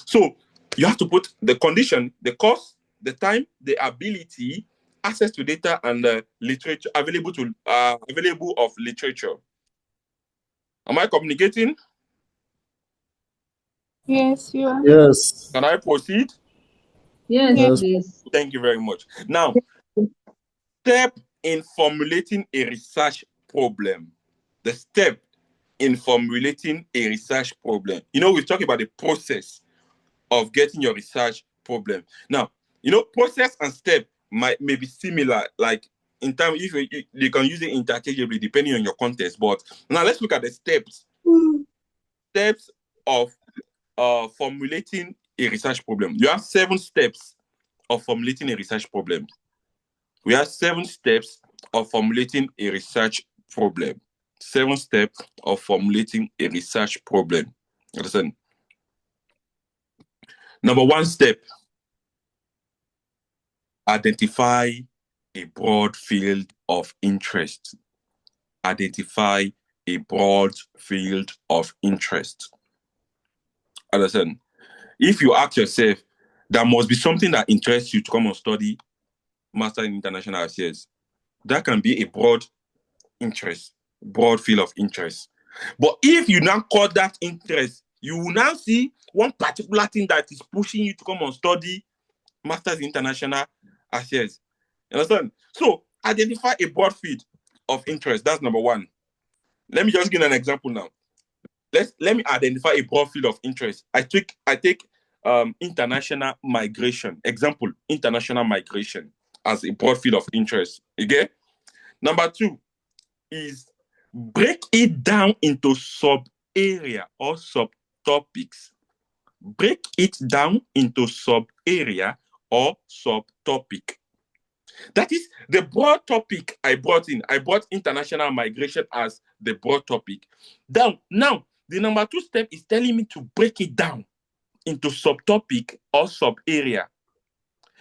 So you have to put the condition, the cost, the time, the ability, access to data, and literature available of literature. Am I communicating? Yes, you are. Yes. Can I proceed? Yes, Yes. please. Thank you very much. Now, step in formulating a research problem. The step in formulating a research problem. You know, we're talking about the process of getting your research problem. Now, you know, process and step may be similar, like in time, if you can use it interchangeably depending on your context. But now let's look at the steps. Steps of formulating a research problem. You have 7 steps of formulating a research problem. We have 7 steps of formulating a research problem. 7 steps of formulating a research problem. Understand? Number 1 step, identify a broad field of interest. Identify a broad field of interest. Understand? If you ask yourself, there must be something that interests you to come and study Master in International Affairs. That can be a broad interest, broad field of interest. But if you now call that interest, you will now see one particular thing that is pushing you to come and study Masters in International Affairs. You understand? So identify a broad field of interest. That's number 1. Let me just give an example now. Let me identify a broad field of interest. I take international migration. Example, international migration as a broad field of interest. Okay? Number 2 is break it down into sub-area or subtopics. Break it down into sub-area or subtopic. That is the broad topic I brought in. I brought international migration as the broad topic. Now, the number 2 step is telling me to break it down into subtopic or sub-area.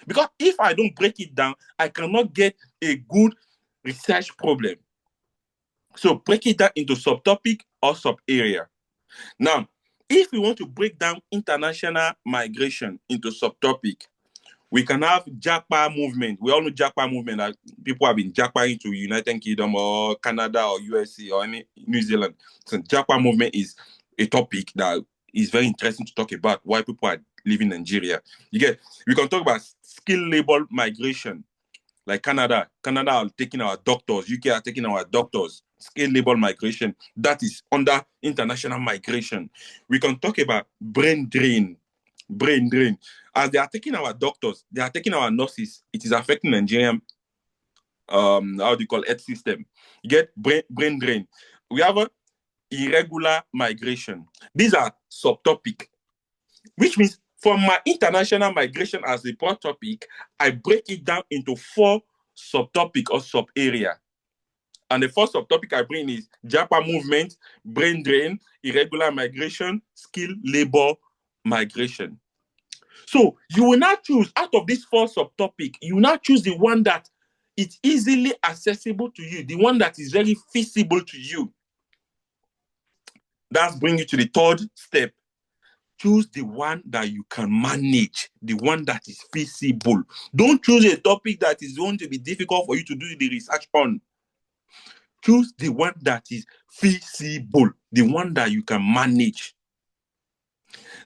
Because if I don't break it down, I cannot get a good research problem. So break it down into subtopic or sub-area. Now, if we want to break down international migration into subtopic, we can have Japa movement. We all know Japa movement, that people have been Japaing to United Kingdom or Canada or USA or any New Zealand. So Japa movement is a topic that is very interesting to talk about, why people are leaving Nigeria. You get, we can talk about skilled labor migration, like Canada. Canada are taking our doctors, UK are taking our doctors. Skilled labor migration, that is under international migration. We can talk about brain drain. Brain drain. As they are taking our doctors, they are taking our nurses, it is affecting Nigerian how do you call health system. You get brain drain. We have a irregular migration. These are subtopic, which means from my international migration as a broad topic, I break it down into 4 subtopic or sub-area. And the first subtopic I bring is Japa movement, brain drain, irregular migration, skilled labor migration. So you will not choose out of these 4 subtopic, you will not choose the one that it's easily accessible to you, the one that is very feasible to you. That's bring you to the 3rd step. Choose the one that you can manage, the one that is feasible. Don't choose a topic that is going to be difficult for you to do the research on. Choose the one that is feasible, the one that you can manage.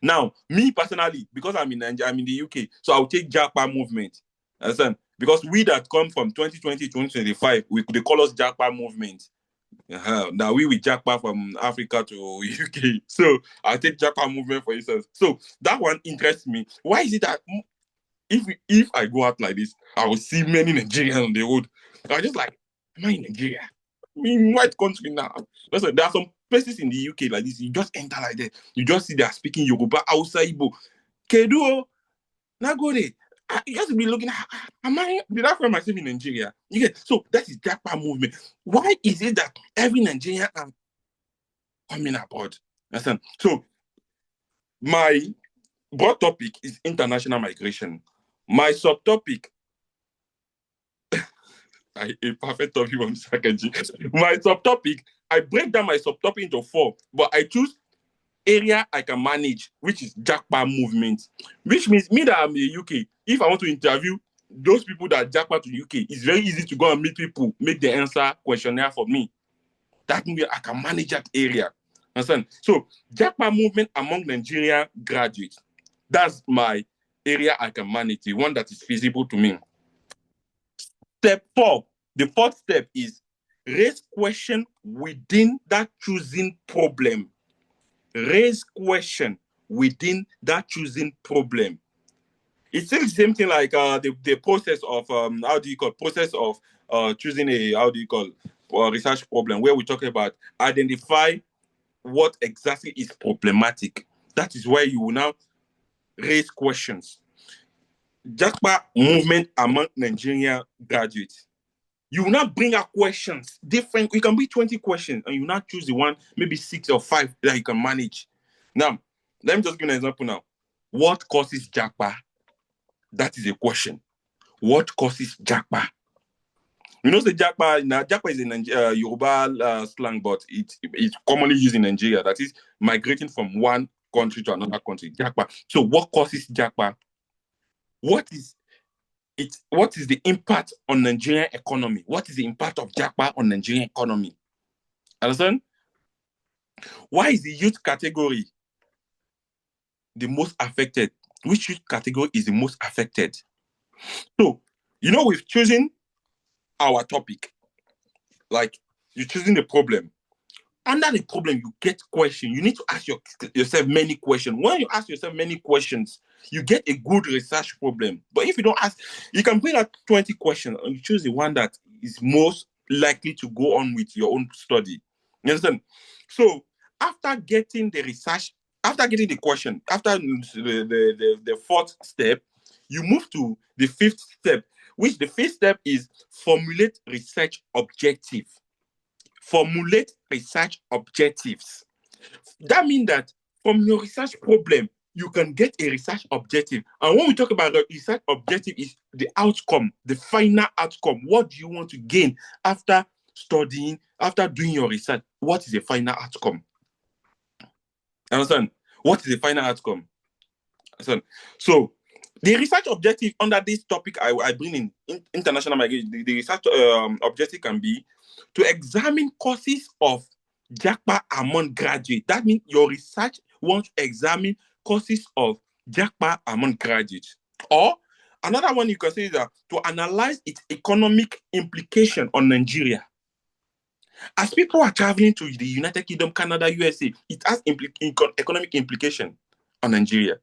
Now, me personally, because I'm in Nigeria, I'm in the UK, so I'll take Japa movement. Understand? Because we that come from 2020 to 2025, they call us Japa movement. Now we Japa from Africa to UK. So I'll take Japa movement for instance. So that one interests me. Why is it that if I go out like this, I will see many Nigerians on the road? I'm just like, am I in Nigeria? I'm in white country now. Listen, there are some places in the UK like this. You just enter like that. You just see they are speaking Yoruba, Hausa, Igbo. Kedu, Nagode. You have to be looking, did I find myself in Nigeria? You get, so that is Japa movement. Why is it that every Nigerian are coming abroad? Listen, so my broad topic is international migration. My subtopic, a perfect topic from Akanji. My subtopic, I break down my subtopic into 4, but I choose area I can manage, which is Japa movement. Which means me that I'm in the UK, if I want to interview those people that Japa to UK, it's very easy to go and meet people, make the answer questionnaire for me. That means I can manage that area. Understand? So Japa movement among Nigerian graduates, that's my area I can manage, the one that is feasible to me. Step 4, the 4th step is raise question within that choosing problem. Raise question within that choosing problem. It's still the same thing like the process of process of choosing a research problem, where we talk about identify what exactly is problematic. That is where you will now raise questions. Japa movement among Nigerian graduates. You will not bring out questions different. You can be 20 questions and you not choose the one, maybe 6 or 5 that you can manage. Now, let me just give an example now. What causes Japa? That is a question. What causes Japa? You know, the Japa, now Japa is a Yoruba slang, but it's commonly used in Nigeria. That is migrating from one country to another country. Japa. So what causes Japa? What is the impact on Nigerian economy? What is the impact of Japa on Nigerian economy? Understand? Why is the youth category the most affected? Which youth category is the most affected? So, you know, we've chosen our topic. Like, you're choosing the problem. Under the problem, you get questions. You need to ask yourself many questions. When you ask yourself many questions, you get a good research problem. But if you don't ask, you can bring out 20 questions and you choose the one that is most likely to go on with your own study. You understand? So after getting the research, after getting the question, after the 4th step, you move to the 5th step, which the 5th step is formulate research objective. Formulate research objectives. That means that from your research problem, you can get a research objective. And when we talk about the research objective, is the outcome, the final outcome. What do you want to gain after studying, after doing your research? What is the final outcome? Understand? What is the final outcome? Understand? So the research objective under this topic I bring in international migration, the research objective can be to examine causes of Japa among graduates. That means your research wants to examine causes of Japa among graduates. Or another one you can say is that to analyze its economic implication on Nigeria. As people are traveling to the United Kingdom, Canada, USA, it has economic implication on Nigeria.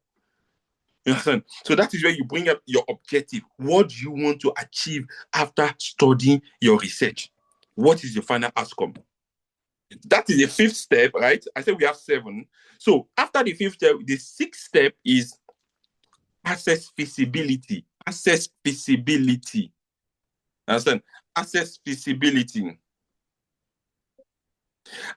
You understand? So that is where you bring up your objective. What do you want to achieve after studying your research? What is your final outcome? That is the fifth step, right? I said we have 7. So after the fifth step, the sixth step is assess feasibility. Assess feasibility. Understand? Assess feasibility.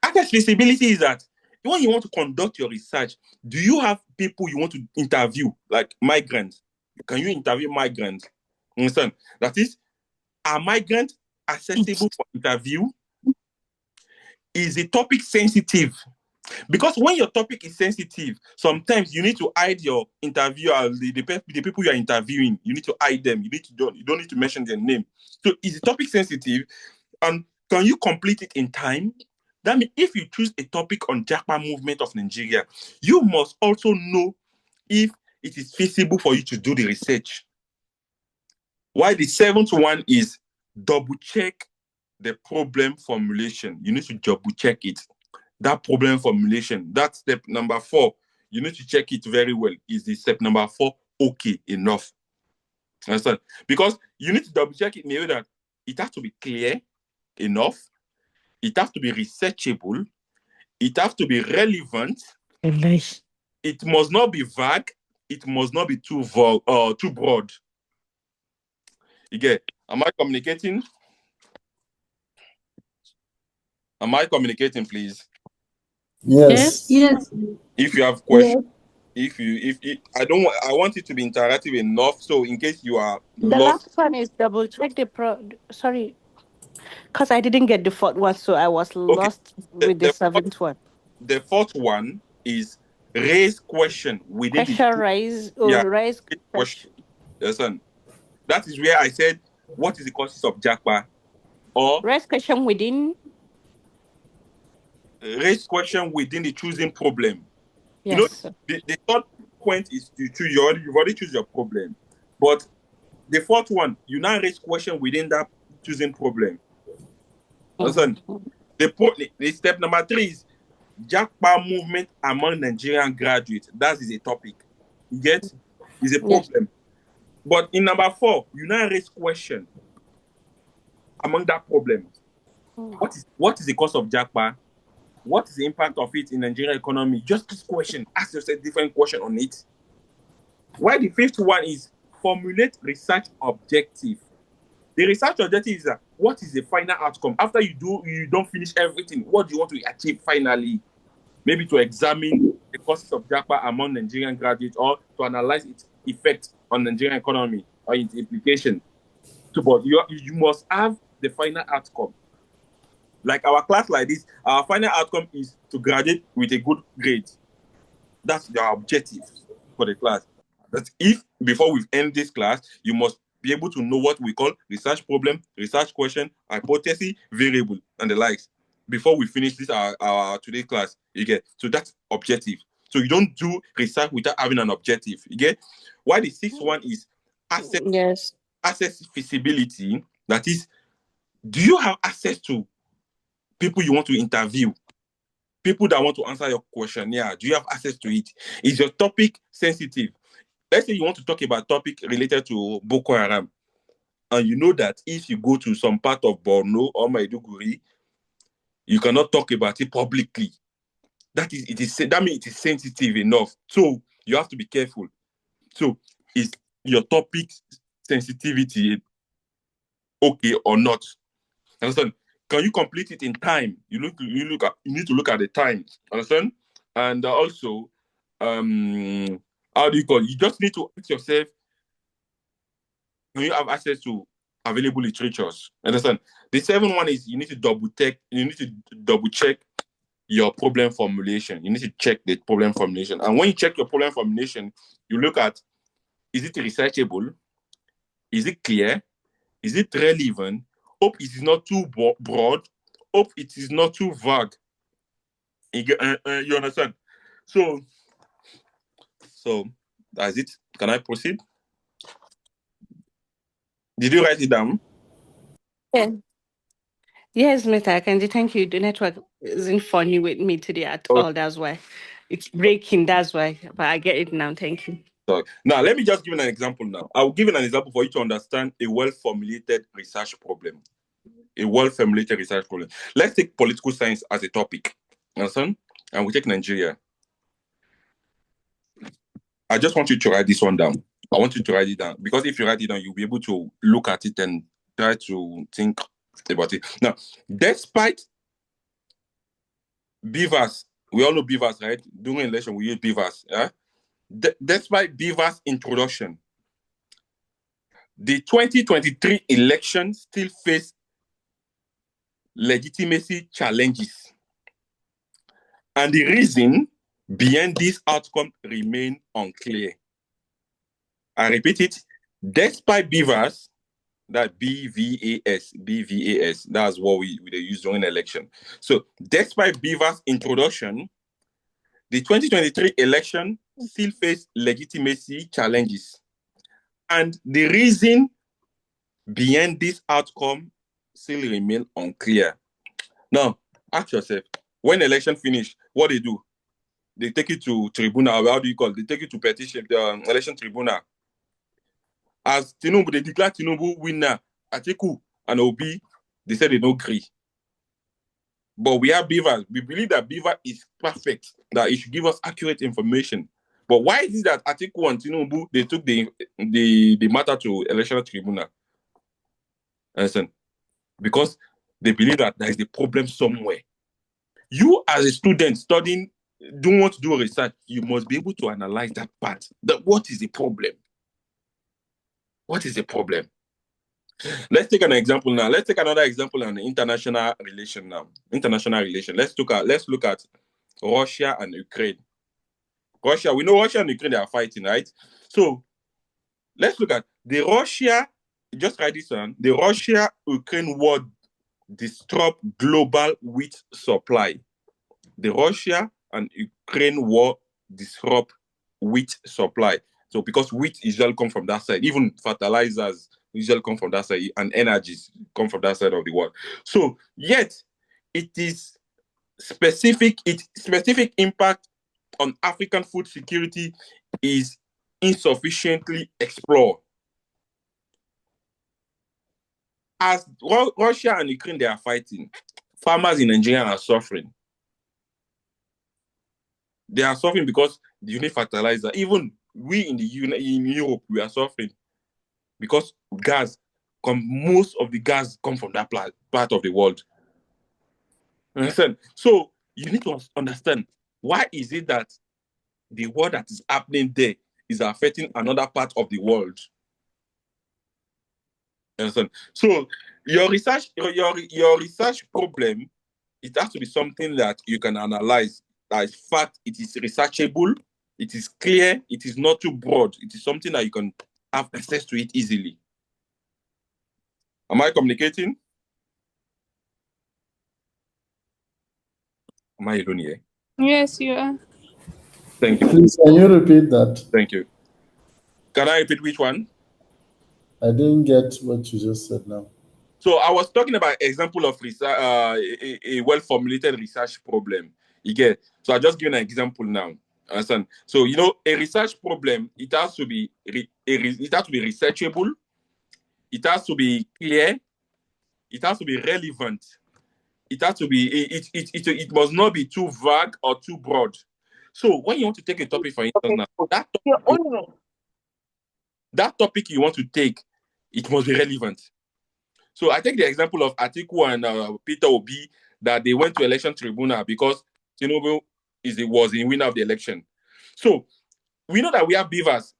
Assess feasibility is that when you want to conduct your research, do you have people you want to interview, like migrants? Can you interview migrants? Understand? That is, are migrants accessible for interview? Is the topic sensitive? Because when your topic is sensitive, sometimes you need to hide your interviewer, the people you are interviewing. You need to hide them. You don't need to mention their name. So is the topic sensitive? And can you complete it in time? That means if you choose a topic on Japa movement of Nigeria, you must also know if it is feasible for you to do the research. Why the 7th one is double check the problem formulation. You need to double check it. That problem formulation, that step number 4, you need to check it very well. Is the step number 4 okay enough? Understand? Because you need to double check it in a way that it has to be clear enough, it has to be researchable, it has to be relevant, it must not be vague, it must not be too broad. You get? Am I communicating? Am I communicating, please? Yes. Yes. If you have questions, I want it to be interactive enough. So in case you are The lost, last one is double check the sorry, because I didn't get the 4th one, so I was okay. lost with the 7th one. The 4th one is raise question within Question the rise yeah or raise question. question. Listen, that is where I said, what is the causes of Japa? Or Raise question within. raise question within the choosing problem. You know, Yes, sir. the 3rd point is to choose you've already choose your problem. But the 4th one, you now raise question within that choosing problem. Listen, the step number 3 is Japa movement among Nigerian graduates. That is a topic. You get? Is a Yes. problem. But in number 4, you now raise question among that problem. What is the cause of Japa? What is the impact of it in Nigerian economy? Just this question. Ask yourself different question on it. Why the 5th one is formulate research objective. The research objective is what is the final outcome after you don't finish everything. What do you want to achieve finally? Maybe to examine the causes of Japa among Nigerian graduates, or to analyze its effect on Nigerian economy or its implication. So, but you must have the final outcome. Like our class like this, our final outcome is to graduate with a good grade. That's the objective for the class. That if before we end this class, you must be able to know what we call research problem, research question, hypothesis, variable, and the likes. Before we finish this our today's class, you get. So that's objective. So you don't do research without having an objective. You get. Why the 6th one is Yes. access feasibility. That is, do you have access to people you want to interview? People that want to answer your questionnaire, do you have access to it? Is your topic sensitive? Let's say you want to talk about topic related to Boko Haram, and you know that if you go to some part of Borno or Maiduguri, you cannot talk about it publicly. That means it is sensitive enough. So you have to be careful. So is your topic sensitivity okay or not? Understand? Can you complete it in time? You need to look at the time. Understand? And also, how do you call it? You just need to ask yourself, can you have access to available literatures? Understand? The 7th one is you need to double check your problem formulation. You need to check the problem formulation. And when you check your problem formulation, you look at, is it researchable? Is it clear? Is it relevant? Hope it is not too broad. Hope it is not too vague. You understand? So That's it. Can I proceed? Did you write it down? Yeah. Yes, Mr. Akanji, thank you. The network isn't funny with me today at Oh, all. That's why it's breaking. That's why. But I get it now. Thank you. sorry. Now, let me just give you an example now. I'll give you an example for you to understand a well-formulated research problem. A well-formulated research problem. Let's take political science as a topic. Understand? And we take Nigeria. I just want you to write this one down. I want you to write it down. Because if you write it down, you'll be able to look at it and try to think about it. Now, despite beavers, we all know beavers, right? During election, we use beavers. Yeah? Despite beavers' introduction, the 2023 election still faced legitimacy challenges. And the reason behind this outcome remain unclear. I repeat it, despite beavers, that BVAS, that's what we use during election. So despite beavers' introduction, the 2023 election still faced legitimacy challenges. And the reason behind this outcome still remain unclear. Now, ask yourself, when election finish, what they do? They take it to tribunal. How do you call it? They take it to petition, the election tribunal. As Tinubu, they declare Tinubu winner. Atiku and Obi, they said they don't agree. But we have beavers. We believe that beaver is perfect, that it should give us accurate information. But why is it that Atiku and Tinubu, they took the matter to election tribunal? Listen, because they believe that there is a problem somewhere. You as a student studying, don't want to do research, you must be able to analyze that part. What is the problem? What is the problem? Let's take an example now. Let's take another example on international relation now. International relation. Let's look at Russia and Ukraine. Russia, we know Russia and Ukraine, they are fighting, right? So let's look at the Russia, just write this down. The Russia-Ukraine war disrupt global wheat supply. The Russia and Ukraine war disrupt wheat supply. So because wheat usually come from that side, even fertilizers usually come from that side, and energies come from that side of the world. So yet it is specific impact on African food security is insufficiently explored. As Russia and Ukraine, they are fighting, farmers in Nigeria are suffering. They are suffering because you need fertilizer. Even we in Europe, we are suffering because most of the gas come from that part of the world. Understand? So you need to understand, why is it that the war that is happening there is affecting another part of the world? Understand? So your research problem, it has to be something that you can analyze. That is fact, it is researchable, it is clear, it is not too broad. It is something that you can have access to it easily. Am I communicating? Am I alone here? Yes, you are. Thank you. Please, can you repeat that? Thank you. Can I repeat which one? I didn't get what you just said now. So I was talking about example of research, a well-formulated research problem. You get? So I just give an example now. Understand? So a research problem, it has to be researchable, it has to be clear, it has to be relevant, it has to be it must not be too vague or too broad. So when you want to take a topic, for instance, now, that topic you want to take, it must be relevant. So I take the example of Atiku and Peter Obi, that they went to election tribunal because Tinubu was the winner of the election. So we know that we have beavers.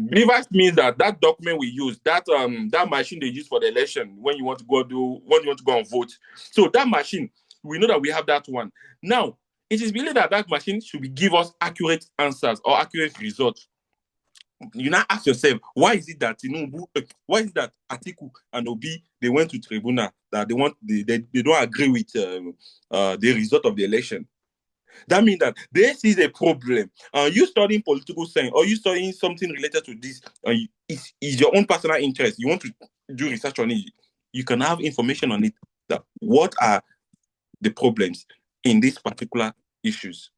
Beavers means that document we use, that machine they use for the election when you want to go and vote. So that machine, we know that we have that one. Now, it is believed that machine should give us accurate answers or accurate results. You now ask yourself, why is it that Atiku and Obi, they went to tribunal, that they don't agree with the result of the election? That means that they see a problem. You studying political science or you studying something related to this, and it's your own personal interest. You want to do research on it. You can have information on it. That what are the problems in these particular issues?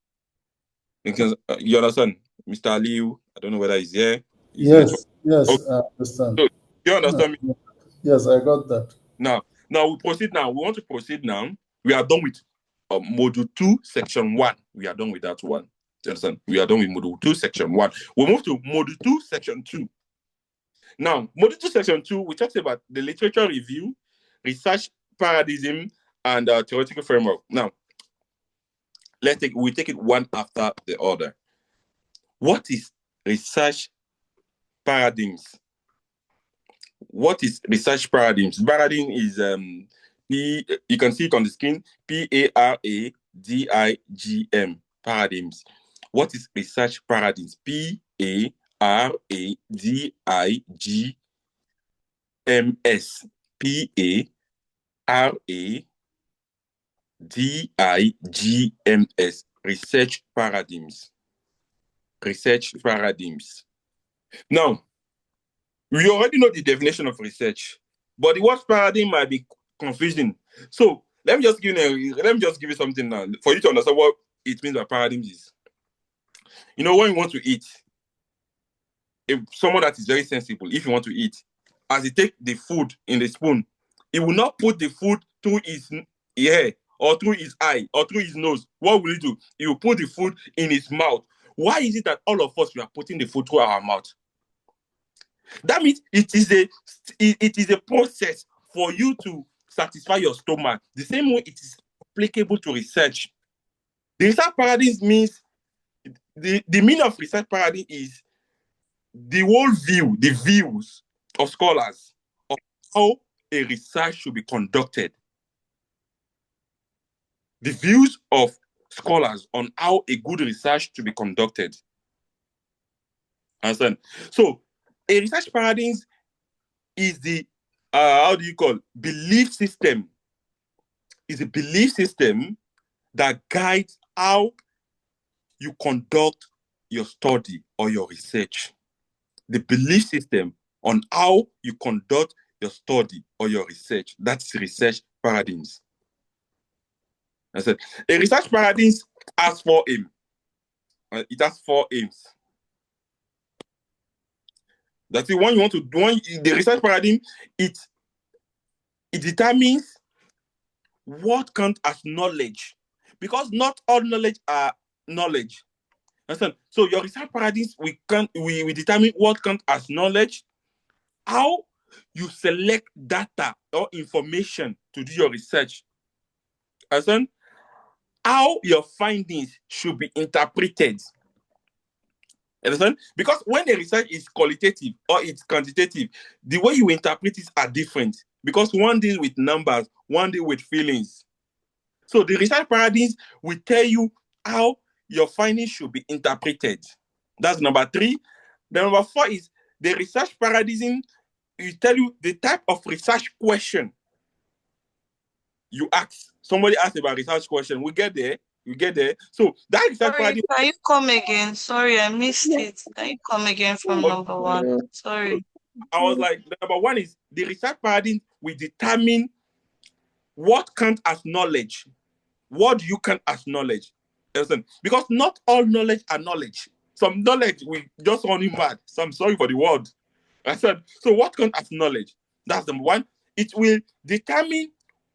Because you understand, Mr. Aliu, I don't know whether he's here. Yes, yes, Okay. I understand. So, you understand me? Yes, I got that. Now we proceed now. We want to proceed now. We are done with module 2, section 1. We are done with that one. You understand? We are done with module 2, section 1. We move to module 2, section 2. Now, module 2, section 2, we talked about the literature review, research paradigm, and theoretical framework. Now, we take it one after the other. What is research paradigms? What is research paradigms? Paradigm is you can see it on the screen, PARADIGM, paradigms. What is research paradigms? PARADIGMS. PARADIGMS. Research paradigms. Research paradigms. Now, we already know the definition of research, but the word paradigm might be confusing. So let me just give you something now for you to understand what it means by paradigms is. You know, when you want to eat, if someone that is very sensible, if you want to eat, as he take the food in the spoon, he will not put the food through his ear or through his eye or through his nose. What will he do? He will put the food in his mouth. Why is it that all of us we are putting the food through our mouth? That means it is a process for you to satisfy your stomach. The same way it is applicable to research. The research paradigm means the meaning of research paradigm is the whole view, the views of scholars of how a research should be conducted. The views of scholars on how a good research should be conducted. Understand? So a research paradigm is the belief system. Is a belief system that guides how you conduct your study or your research. The belief system on how you conduct your study or your research. That's research paradigms. I said a research paradigm has 4 aims. It has 4 aims. That's it. When you want to do the research paradigm, it determines what counts as knowledge, because not all knowledge are knowledge. Understand? So your research paradigms, we determine what counts as knowledge, how you select data or information to do your research. Understand? How your findings should be interpreted. Understand? Because when the research is qualitative or it's quantitative, the way you interpret it are different. Because one deals with numbers, one deals with feelings. So the research paradigms will tell you how your findings should be interpreted. That's number 3. The number 4 is the research paradigm. Will tell you the type of research question you ask. Somebody asked about research question. We get there. So that research Sorry, paradigm. can you come again? Sorry, I missed it. Can you come again from number 1? Sorry. I was like, number 1 is the research paradigm will determine what counts as knowledge. What you count as knowledge. Listen, because not all knowledge are knowledge. Some knowledge will just run you mad. So I'm sorry for the word. I said, so what counts as knowledge? That's number 1. It will determine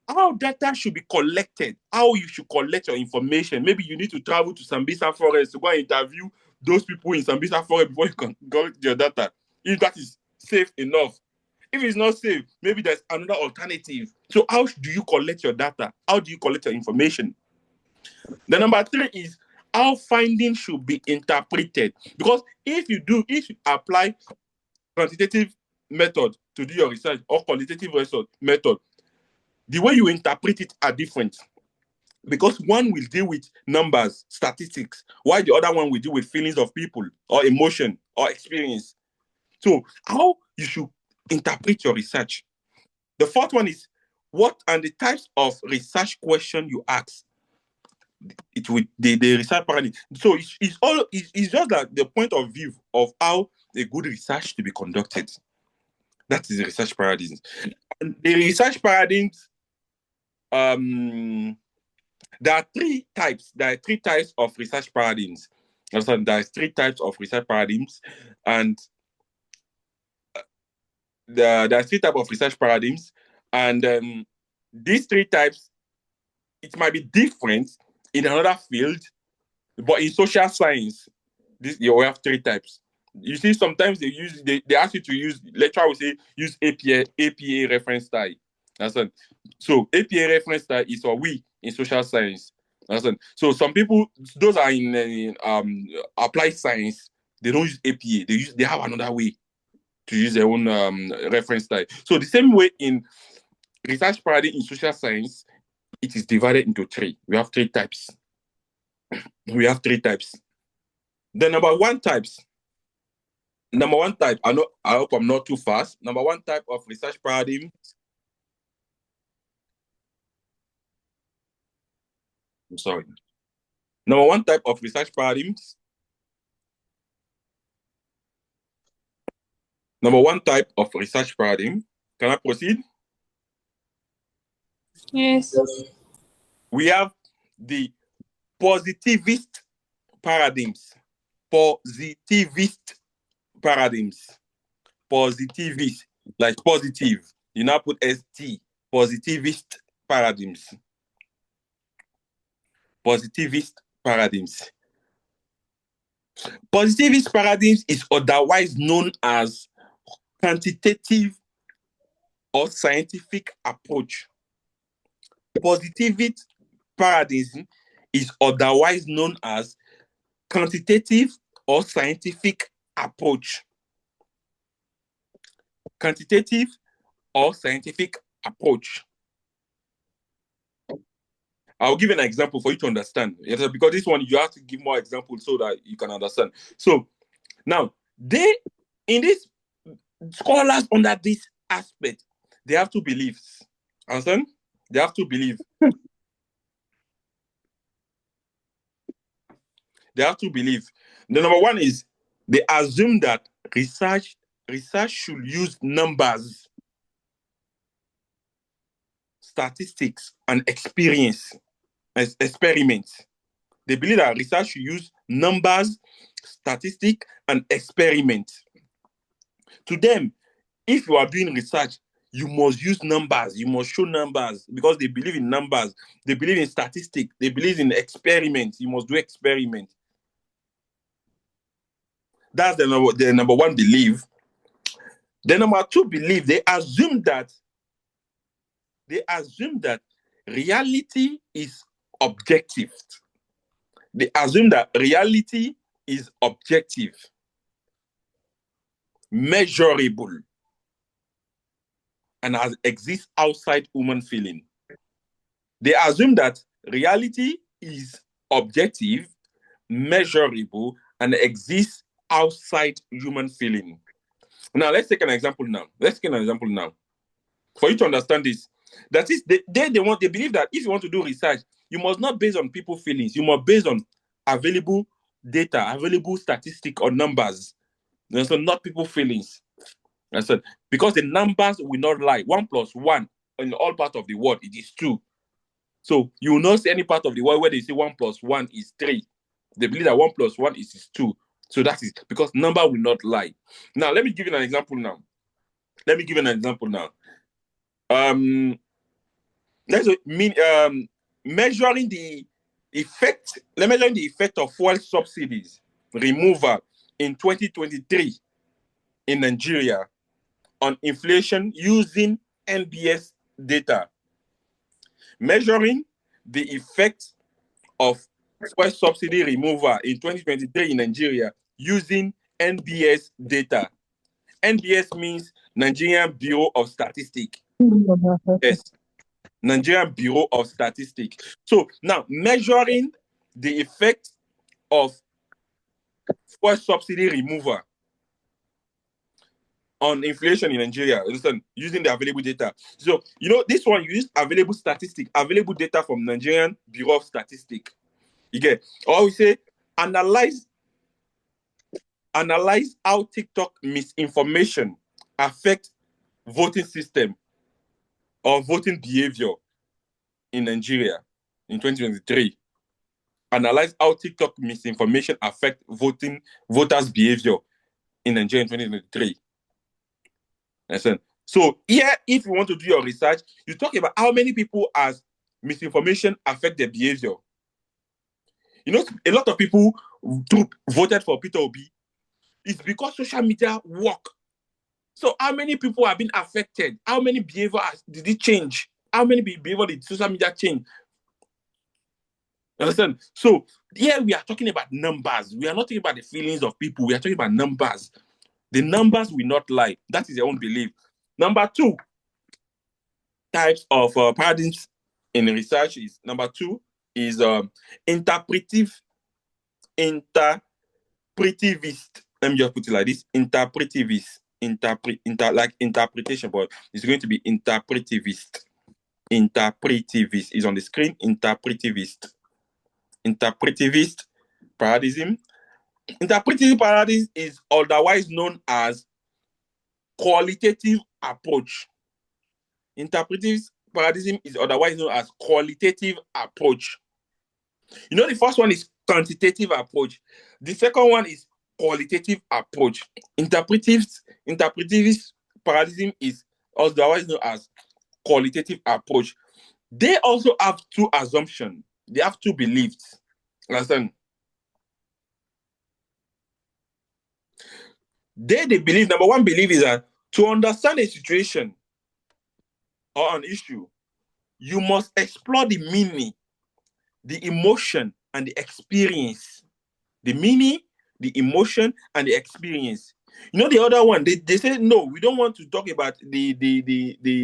how data should be collected, how you should collect your information. Maybe you need to travel to Sambisa Forest to go and interview those people in Sambisa Forest before you can collect your data. If that is safe enough. If it's not safe, maybe there's another alternative. So how do you collect your data? How do you collect your information? The number 3 is how findings should be interpreted. Because if you apply quantitative method to do your research or qualitative research method, the way you interpret it are different. Because one will deal with numbers, statistics, while the other one will deal with feelings of people or emotion or experience. So how you should interpret your research. The 4th one is what and the types of research question you ask. it will the research paradigm. So it's just that the point of view of how a good research to be conducted. That is the research paradigms. And the research paradigms, there are three types. There are three types of research paradigms. Understand? There are three types of research paradigms, and there are three types of research paradigms, and these three types, it might be different in another field, but in social science, you have three types. You see, sometimes they ask you to use, lecturer will say use APA reference style. Understand? So APA reference style is for we in social science. Understand? So some people, those are in applied science, they don't use APA. They have another way to use their own reference style. So the same way in research paradigm in social science, it is divided into three. We have three types. The number one type, I hope I'm not too fast. Number one type of research paradigm. I'm sorry. Number one type of research paradigms. Number one type of research paradigm. Can I proceed? Yes. We have the positivist paradigms. Positivist, like positive. You now put ST. Positivist paradigms. Positivist paradigms is otherwise known as quantitative or scientific approach. Positivist paradigm is otherwise known as quantitative or scientific approach. Quantitative or scientific approach. I'll give an example for you to understand. Because this one, you have to give more examples so that you can understand. So now, scholars under this aspect, they have two beliefs. Understand? They have to believe. The number one is they assume that research should use numbers, statistics, and experiments. They believe that research should use numbers, statistics, and experiments. To them, if you are doing research, you must use numbers. You must show numbers because they believe in numbers. They believe in statistics. They believe in experiments. You must do experiments. That's the number one belief. The number two belief, they assume that reality is objective. They assume that reality is objective, measurable, and exists outside human feeling. They assume that reality is objective, measurable, and exists outside human feeling. Now, let's take an example now. For you to understand this, that is, they believe that if you want to do research, you must not base on people's feelings. You must base on available data, available statistics or numbers. So not people's feelings. Because the numbers will not lie. 1 + 1 in all parts of the world, it is 2. So you will not see any part of the world where they say 1 + 1 is 3. They believe that 1 + 1 is 2. So that is because number will not lie. Now, let me give you an example now. Measuring the effect of fuel subsidies removal in 2023 in Nigeria on inflation using NBS data. Measuring the effect of fuel subsidy removal in 2023 in Nigeria using NBS data. NBS means Nigerian Bureau of Statistics. Yes, Nigerian Bureau of Statistics. So now, measuring the effect of fuel subsidy removal on inflation in Nigeria, using the available data. So, this one, you use available data from Nigerian Bureau of Statistics. You get? Or we say analyze how TikTok misinformation affect voting system or voting behavior in Nigeria in 2023. Analyze how TikTok misinformation affect voters' behavior in Nigeria in 2023. Listen. So here, if you want to do your research, you talk about how many people as misinformation affect their behavior. You know, a lot of people voted for Peter Obi. It's because social media work. So how many people have been affected? How many behavior did it change? How many behavior did social media change? Understand? So here we are talking about numbers. We are not talking about the feelings of people. We are talking about numbers. The numbers will not lie. That is their own belief. Number two types of paradigms in research is interpretivist. Let me just put it like this: interpretivist, like interpretation, but it's going to be interpretivist. Interpretivist is on the screen. Interpretivist paradigm. Interpretive paradigm is otherwise known as qualitative approach. Interpretive paradigm is otherwise known as qualitative approach. You know, the first one is quantitative approach. The second one is qualitative approach. Interpretivist paradigm is otherwise known as qualitative approach. They also have two assumptions. They have two beliefs. Understand? They believe, number one belief is that to understand a situation or an issue, you must explore the meaning, the emotion, and the experience. The meaning, the emotion, and the experience. You know, the other one, they say, no, we don't want to talk about the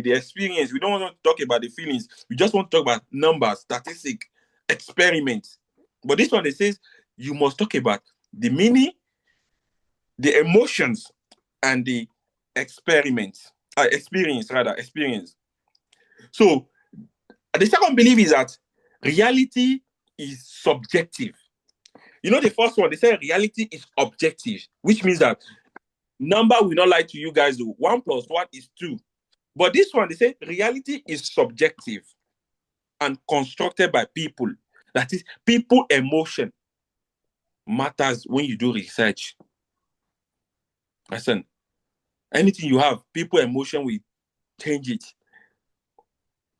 experience. We don't want to talk about the feelings. We just want to talk about numbers, statistics, experiments. But this one, they says, you must talk about the meaning, the emotions, and the experience. So the second belief is that reality is subjective. You know, the first one, they say reality is objective, which means that number will not lie to you guys. 1 + 1 is 2. But this one, they say reality is subjective and constructed by people. That is, people emotion matters when you do research. Listen, anything you have, people emotion will change it.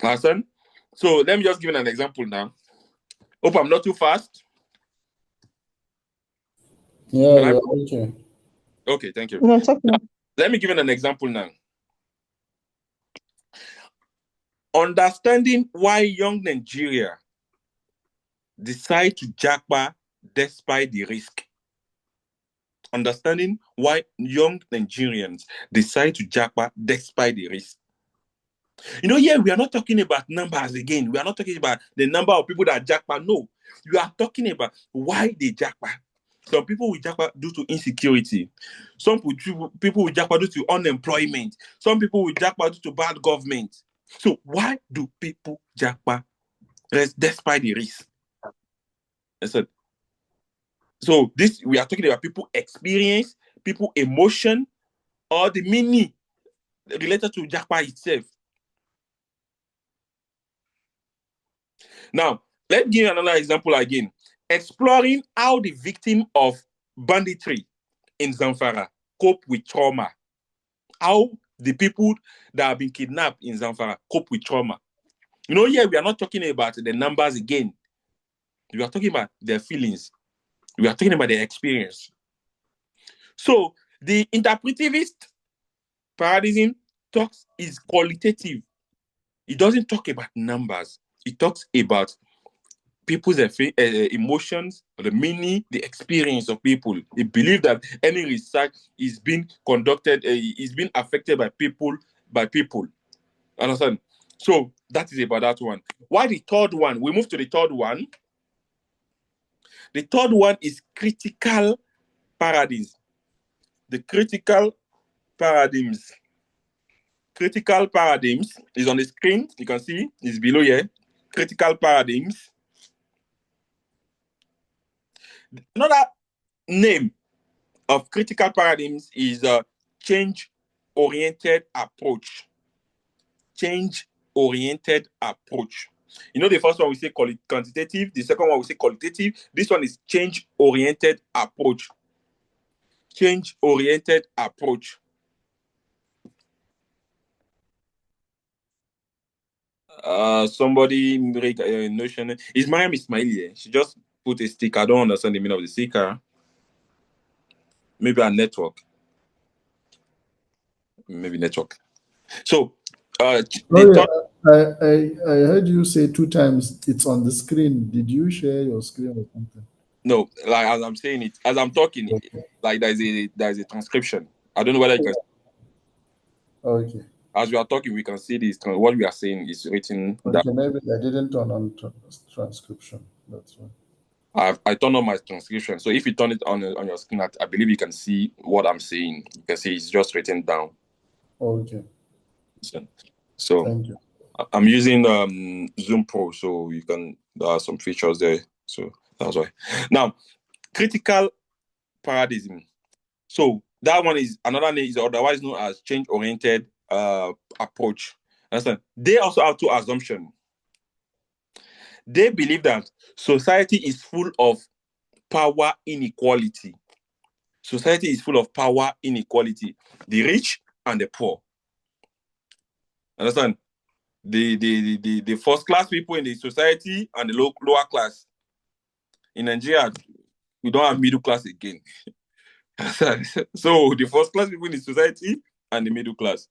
Listen. So let me just give you an example now. Hope I'm not too fast. Yeah, okay. Okay, thank you. No, it's okay. Now, let me give you an example now. Understanding why young Nigeria decide to japa despite the risk. Understanding why young Nigerians decide to japa despite the risk. You know, here we are not talking about numbers again. We are not talking about the number of people that japa. No, we are talking about why they japa. Some people will japa due to insecurity. Some people will japa due to unemployment. Some people will japa due to bad government. So why do people japa despite the risk? Listen. So this, we are talking about people experience, people emotion, or the meaning related to japa itself. Now, let's give you another example again. Exploring how the victim of banditry in Zamfara cope with trauma. How the people that have been kidnapped in Zamfara cope with trauma. You know, here we are not talking about the numbers again. We are talking about their feelings. We are talking about their experience. So the interpretivist paradigm is qualitative. It doesn't talk about numbers. It talks about people's emotions, the meaning, the experience of people. They believe that any research is being conducted, is being affected by people. Understand? So that is about that one. Why the third one? We move to the third one. The third one is critical paradigms. The critical paradigms. Critical paradigms is on the screen. You can see it's below here. Critical paradigms. Another name of critical paradigms is a change-oriented approach. Change-oriented approach. You know, the first one we say quantitative, the second one we say qualitative. This one is change-oriented approach. Change-oriented approach. Somebody make a notion. Is Mariam Ismail here? She just put a sticker. I don't understand the meaning of the sticker. Maybe a network. Maybe network. So, I heard you say 2 times it's on the screen. Did you share your screen or something? No, like as I'm saying it, as I'm talking, Okay. like there's a transcription. I don't know whether you can. Okay. As we are talking, we can see this. What we are saying is written down. Okay, maybe I didn't turn on transcription. That's why. I turned on my transcription. So if you turn it on your screen, I believe you can see what I'm saying. You can see it's just written down. Okay. So Thank you. I'm using Zoom Pro, so you can there are some features there. So that's why. Now, critical paradigm. So that one is another name is otherwise known as change-oriented approach. Understand? They also have two assumptions. They believe that society is full of power inequality. Society is full of power inequality. The rich and the poor. Understand? The first class people in the society and the lower class. In Nigeria, we don't have middle class again. So the first class people in the society and the middle class.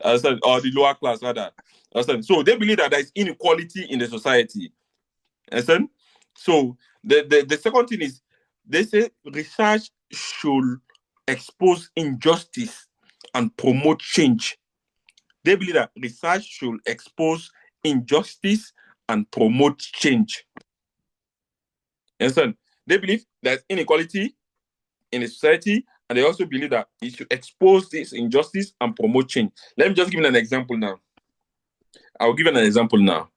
Or the lower class rather. So they believe that there is inequality in the society. Understand? So the second thing is they say research should expose injustice and promote change. They believe that research should expose injustice and promote change. Understand? They believe there's inequality in the society, and they also believe that it should expose this injustice and promote change. Let me just give you an example now. I'll give you an example now.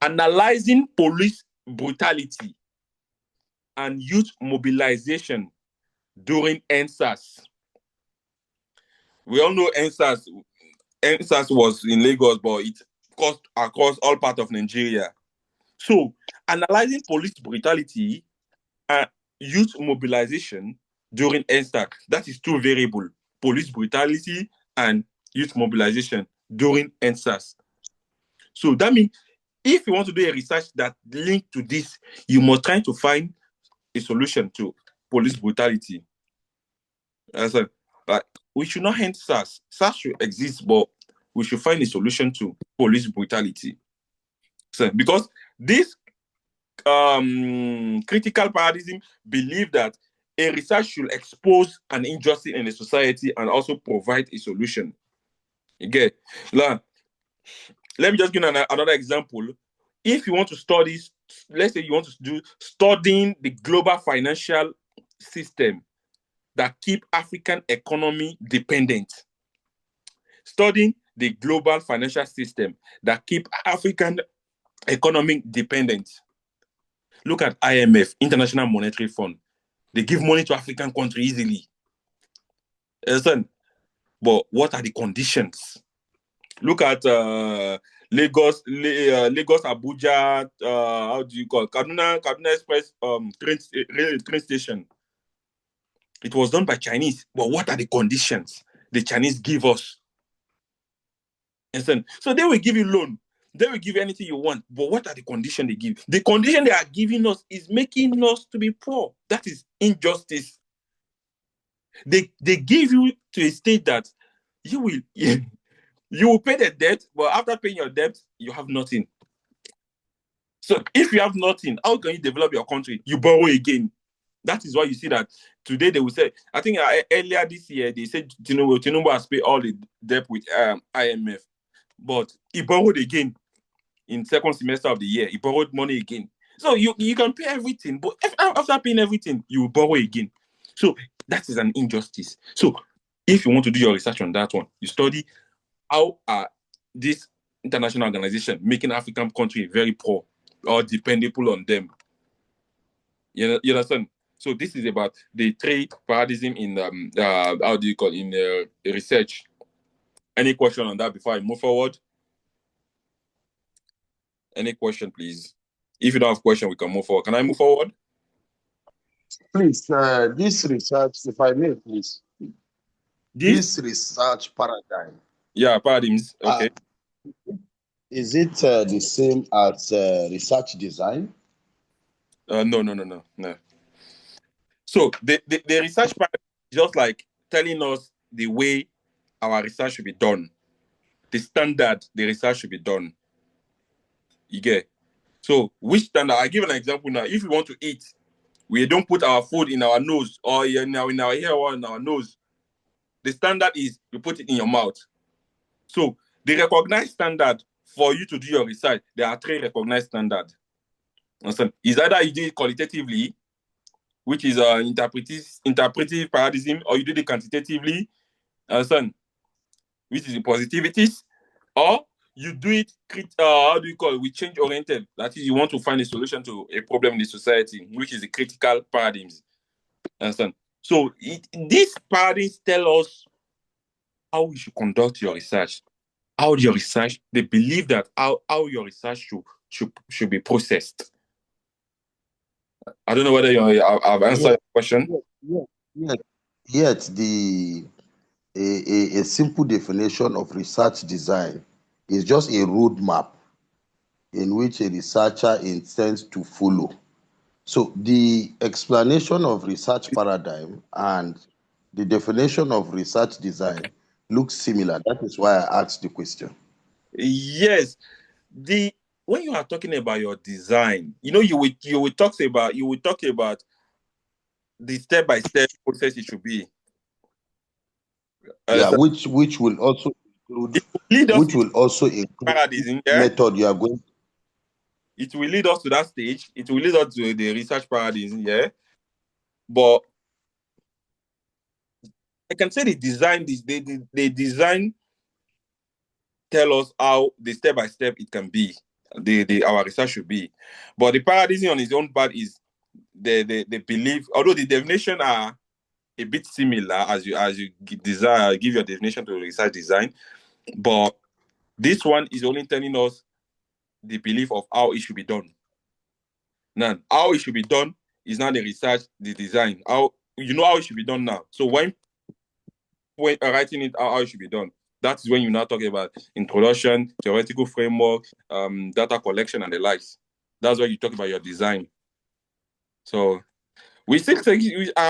Analyzing police brutality and youth mobilization during NSAS. We all know NSAS. NSAS was in Lagos, but it caused across all parts of Nigeria. So, analyzing police brutality and youth mobilization during NSAS, that is two variables: police brutality and youth mobilization during NSAS. So that means if you want to do a research that linked to this, you must try to find a solution to police brutality. Like, we should not end SARS. SARS should exist, but we should find a solution to police brutality. So, because this critical paradigm believe that a research should expose an injustice in a society and also provide a solution. Okay. Now, let me just give another example. If you want to study, let's say you want to do studying the global financial system that keep African economy dependent. Studying the global financial system that keep African economy dependent. Look at IMF, International Monetary Fund. They give money to African countries easily. Listen, but what are the conditions? Look at Lagos, Abuja, how do you call it? Kaduna Express train station. It was done by Chinese, but what are the conditions the Chinese give us? Listen, so they will give you loan. They will give you anything you want, but what are the conditions they give? The condition they are giving us is making us to be poor. That is injustice. They give you to a state that you will pay the debt, but after paying your debt, you have nothing. So if you have nothing, how can you develop your country? You borrow again. That is why you see that today they will say, I think earlier this year, they said Tinubu has paid all the debt with IMF, but he borrowed again in second semester of the year. He borrowed money again. So you can pay everything, but after paying everything, you will borrow again. So that is an injustice. So if you want to do your research on that one, you study how are this international organization making African country very poor or dependable on them. You understand? So this is about the three paradigm in how do you call in research. Any question on that before I move forward? Any question, please? If you don't have question, we can move forward. Can I move forward? Please, this research, if I may, please. This research paradigm. Yeah, paradigms. Okay. Is it the same as research design? No. So the research paradigm is just like telling us the way our research should be done, the standard the research should be done. You get? So which standard? I give an example now. If we want to eat, we don't put our food in our nose or in our ear or in our nose. The standard is you put it in your mouth. So the recognized standard for you to do your research, there are three recognized standards. Understand? Is either you do it qualitatively, which is interpretive paradigm, or you do it quantitatively, understand, which is the positivities, or you do it, how do you call it, with change oriented. That is, you want to find a solution to a problem in the society, which is the critical paradigms. Understand? So these paradigms tell us how you should conduct your research, how your research, they believe that how your research should be processed. I don't know whether I've answered your question. Yet a simple definition of research design is just a roadmap in which a researcher intends to follow. So the explanation of research paradigm and the definition of research design looks similar. That is why I asked the question. Yes. When you are talking about your design, you will talk about the step-by-step process it should be. Yeah, which will also include paradigm, method you are going. It will lead us to that stage. It will lead us to the research paradigm, yeah. But I can say the design tell us how the step-by-step it can be. Our research should be. But the paradigm on its own part is the belief, although the definition are a bit similar as you give your definition to research design, but this one is only telling us the belief of how it should be done. Now, how it should be done is not the research, the design. How it should be done now. So when writing it how it should be done, that is when you now talk about introduction, theoretical framework, data collection, and the likes. That's where you talk about your design. So I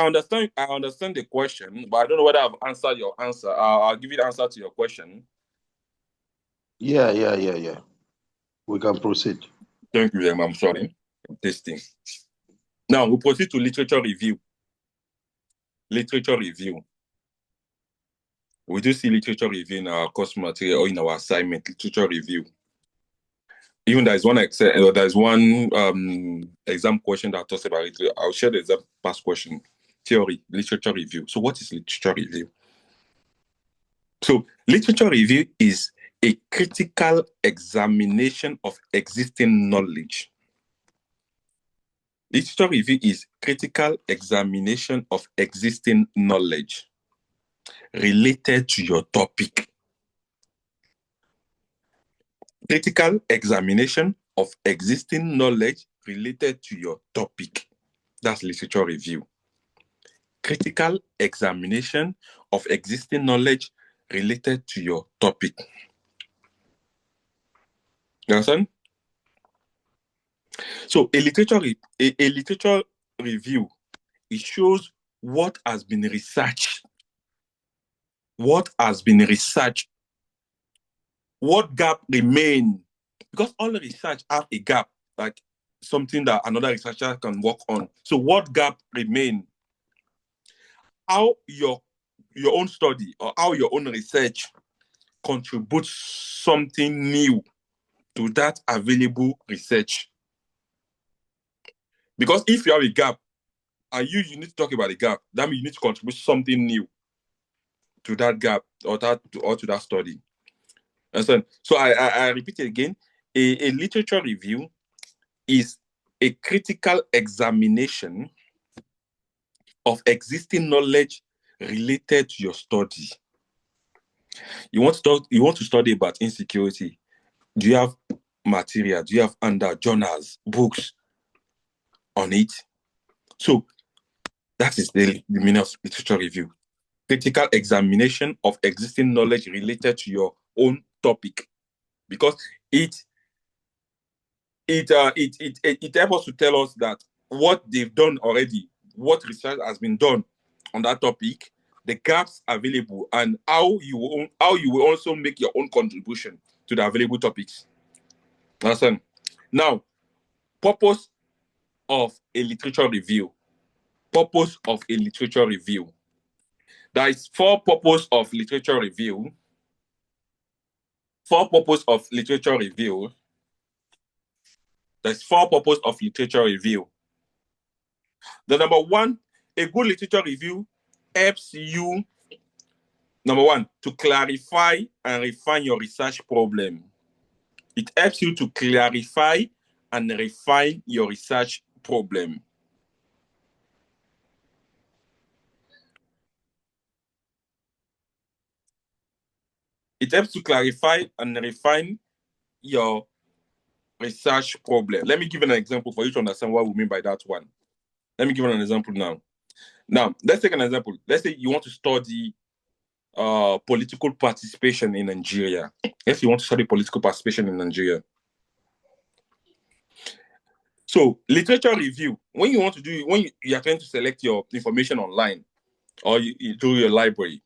understand the question, but I don't know whether I've answered your answer. I'll give you the answer to your question. Yeah. We can proceed. Thank you, I'm sorry. I'm testing. Now we proceed to literature review. Literature review. We do see literature review in our course material or in our assignment, literature review. Even there's one exam question that talks about it. I'll share the exam past question. Theory, literature review. So what is literature review? So literature review is a critical examination of existing knowledge. Literature review is critical examination of existing knowledge related to your topic. Critical examination of existing knowledge related to your topic. That's literature review. Critical examination of existing knowledge related to your topic. You understand? So a literature review, it shows what has been researched. What gap remain? Because all research have a gap, like something that another researcher can work on. So what gap remain? How your own study or how your own research contributes something new to that available research. Because if you have a gap, and you need to talk about the gap, that means you need to contribute something new to that gap or to that study. Understand? So I repeat it again. A literature review is a critical examination of existing knowledge related to your study. You want to study about insecurity. Do you have material? Do you have under journals, books on it? So that is the meaning of literature review. Critical examination of existing knowledge related to your own topic, because it helps us to tell us that what they've done already, what research has been done on that topic, the gaps available, and how you will also make your own contribution to the available topics. Understand? Now, purpose of a literature review. Purpose of a literature review. There is four purposes of literature review. Four purposes of literature review. There's four purposes of literature review. The number one, a good literature review helps you, number one, to clarify and refine your research problem. It helps you to clarify and refine your research problem. It helps to clarify and refine your research problem. Let me give an example for you to understand what we mean by that one. Let me give you an example now. Now, let's take an example. Let's say you want to study political participation in Nigeria. If you want to study political participation in Nigeria. So, literature review, when you are trying to select your information online or you do your library,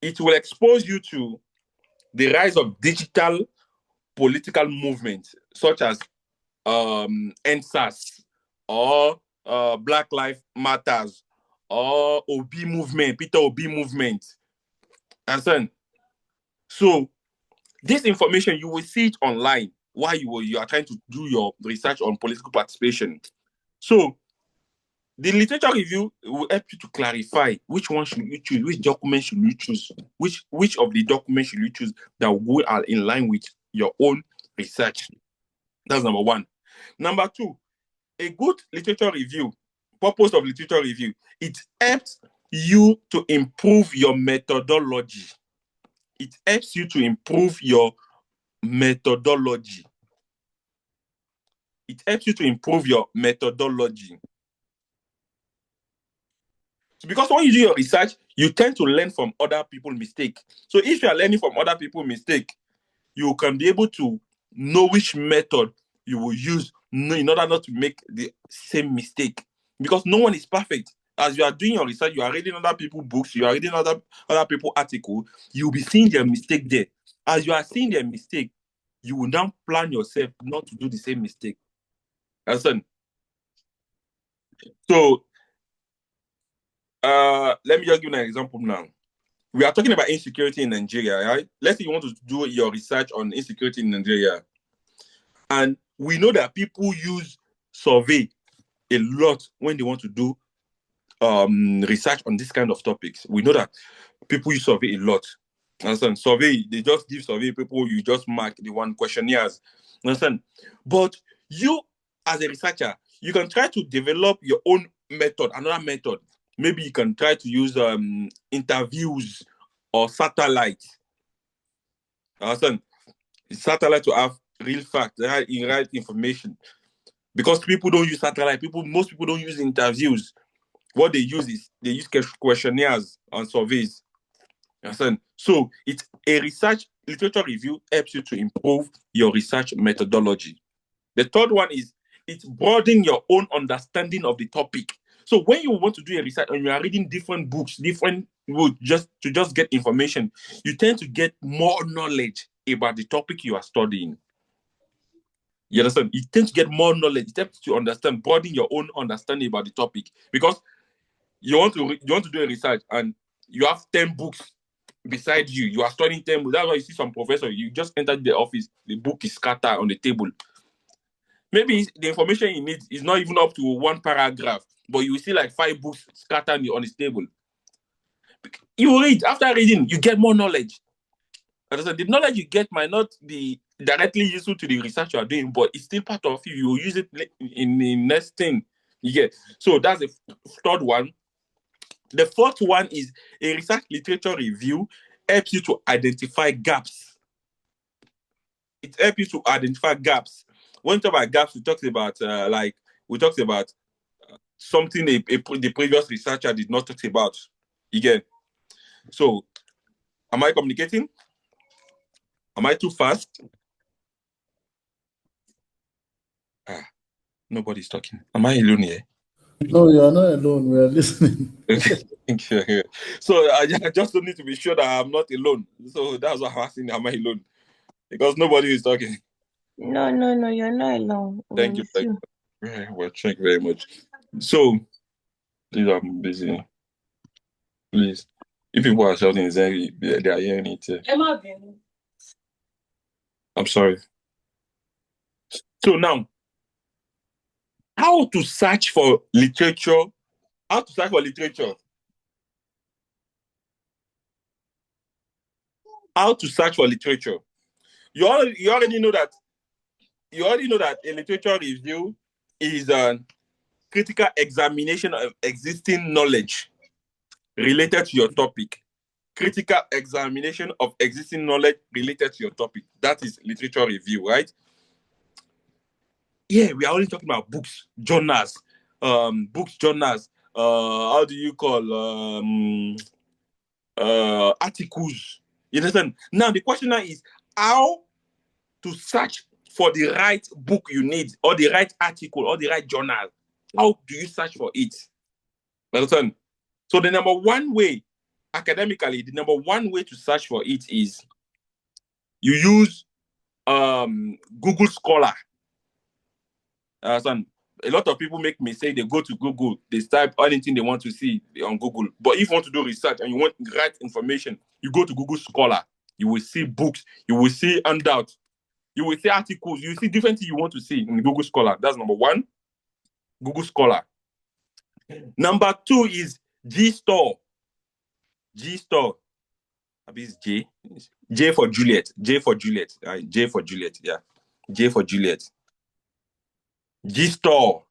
it will expose you to the rise of digital political movements such as NSAS or Black Lives Matters or Obi movement, Peter Obi movement. Understand? So this information, you will see it online while you are trying to do your research on political participation. So the literature review will help you to clarify which one should you choose, which document should you choose, which of the documents should you choose that will go in line with your own research. That's number one. Number two, a good literature review, purpose of literature review, it helps you to improve your methodology. It helps you to improve your methodology. It helps you to improve your methodology. Because when you do your research, you tend to learn from other people's mistakes. So if you are learning from other people's mistakes, you can be able to know which method you will use in order not to make the same mistake. Because no one is perfect. As you are doing your research, you are reading other people's books, you are reading other people's articles, you'll be seeing their mistake there. As you are seeing their mistake, you will now plan yourself not to do the same mistake. Listen. So, let me just give you an example now. We are talking about insecurity in Nigeria, right? Let's say you want to do your research on insecurity in Nigeria. And we know that people use survey a lot when they want to do research on this kind of topics. We know that people use survey a lot. Understand? Survey, they just give survey people, you just mark the one questionnaires. Understand? But you, as a researcher, you can try to develop your own method, another method. Maybe you can try to use interviews or satellite. Understand? Satellite to have real facts, right information. Because people don't use satellite. Most people don't use interviews. What they use is they use questionnaires and surveys. Understand? So it's a research literature review helps you to improve your research methodology. The third one is it's broadening your own understanding of the topic. So when you want to do a research and you are reading different books, different just get information, you tend to get more knowledge about the topic you are studying. You understand? You tend to get more knowledge. It helps you understand, broaden your own understanding about the topic. Because you want to do a research and you have 10 books beside you. You are studying 10 books. That's why you see some professor, you just entered the office, the book is scattered on the table. Maybe the information you need is not even up to one paragraph, but you see like 5 books scattered on the table. You read. After reading, you get more knowledge. The knowledge you get might not be directly useful to the research you are doing, but it's still part of you. You use it in the next thing. You get. So that's the third one. The fourth one is a research literature review helps you to identify gaps. It helps you to identify gaps. When we talk about gaps, we talked about something the previous researcher did not talk about. Again. So, am I communicating? Am I too fast? Nobody's talking. Am I alone here? No, you are not alone. We are listening. Okay. So I just don't need to be sure that I'm not alone. So that's why I'm asking, am I alone? Because nobody is talking. No, you're not alone. Thank you. Thank you. Well, thank you very much. So, please, I'm busy. Please. If people are shouting, they are hearing it. I'm sorry. So now, how to search for literature? How to search for literature? How to search for literature? You already know that. You already know that a literature review is a critical examination of existing knowledge related to your topic. Critical examination of existing knowledge related to your topic. That is literature review, right? Yeah, we are only talking about books, journals, journals. How do you call articles? You understand? Now the question now is how to search for the right book you need, or the right article, or the right journal. How do you search for it? Understand? So the number one way, academically, the number one way to search for it is you use Google Scholar. Understand? A lot of people make me say they go to Google, they type anything they want to see on Google. But if you want to do research and you want the right information, you go to Google Scholar. You will see books, you will see handouts, you will see articles, you will see different things you want to see in Google Scholar. That's number one, Google Scholar. Number two is G-Store. G-Store. It's J. J for Juliet. J for Juliet. J for Juliet. Yeah. J for Juliet. G-Store.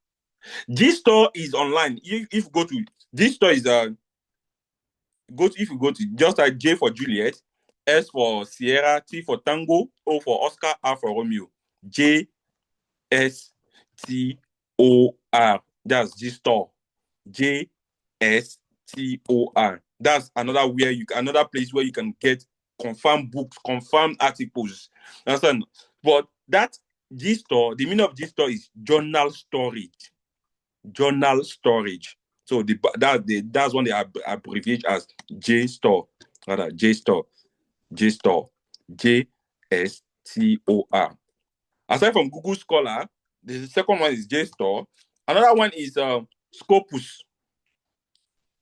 G-Store is online. If you go to G-Store is if you go to just like J for Juliet, S for Sierra, T for Tango, O for Oscar, R for Romeo. J-S-T-O-R. That's G-Store. J-S-T-O-R. That's another place where you can get confirmed books, confirmed articles. Understand? But that G-Store, the meaning of G-Store is journal storage. Journal storage. So that's one they abbreviate as J-Store. Rather, J-Store. J-Store. J-S-T-O-R. Aside from Google Scholar, the second one is J-Store. Another one is Scopus.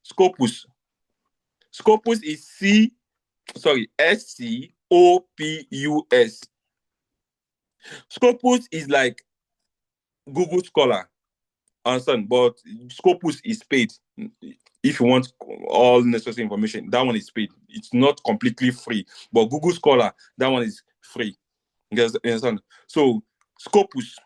Scopus. Scopus is S-C-O-P-U-S. Scopus is like Google Scholar. Understand? But Scopus is paid. If you want all necessary information, that one is paid. It's not completely free. But Google Scholar, that one is free. You understand? So Scopus,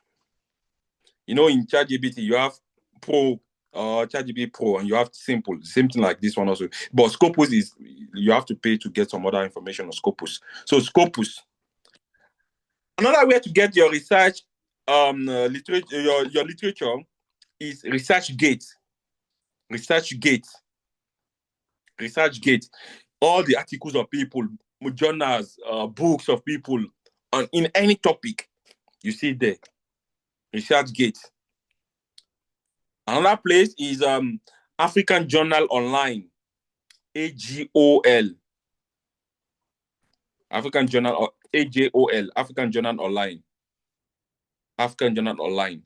in ChatGPT, you have Pro, ChatGPT Pro, and you have Simple, same thing like this one also. But Scopus is you have to pay to get some other information on Scopus. So Scopus. Another way to get your research, literature, your literature is ResearchGate. ResearchGate. ResearchGate. All the articles of people, journals, books of people in any topic, you see there. ResearchGate. Another place is African Journal Online. AGOL. African Journal, AJOL. African Journal Online. African Journal Online.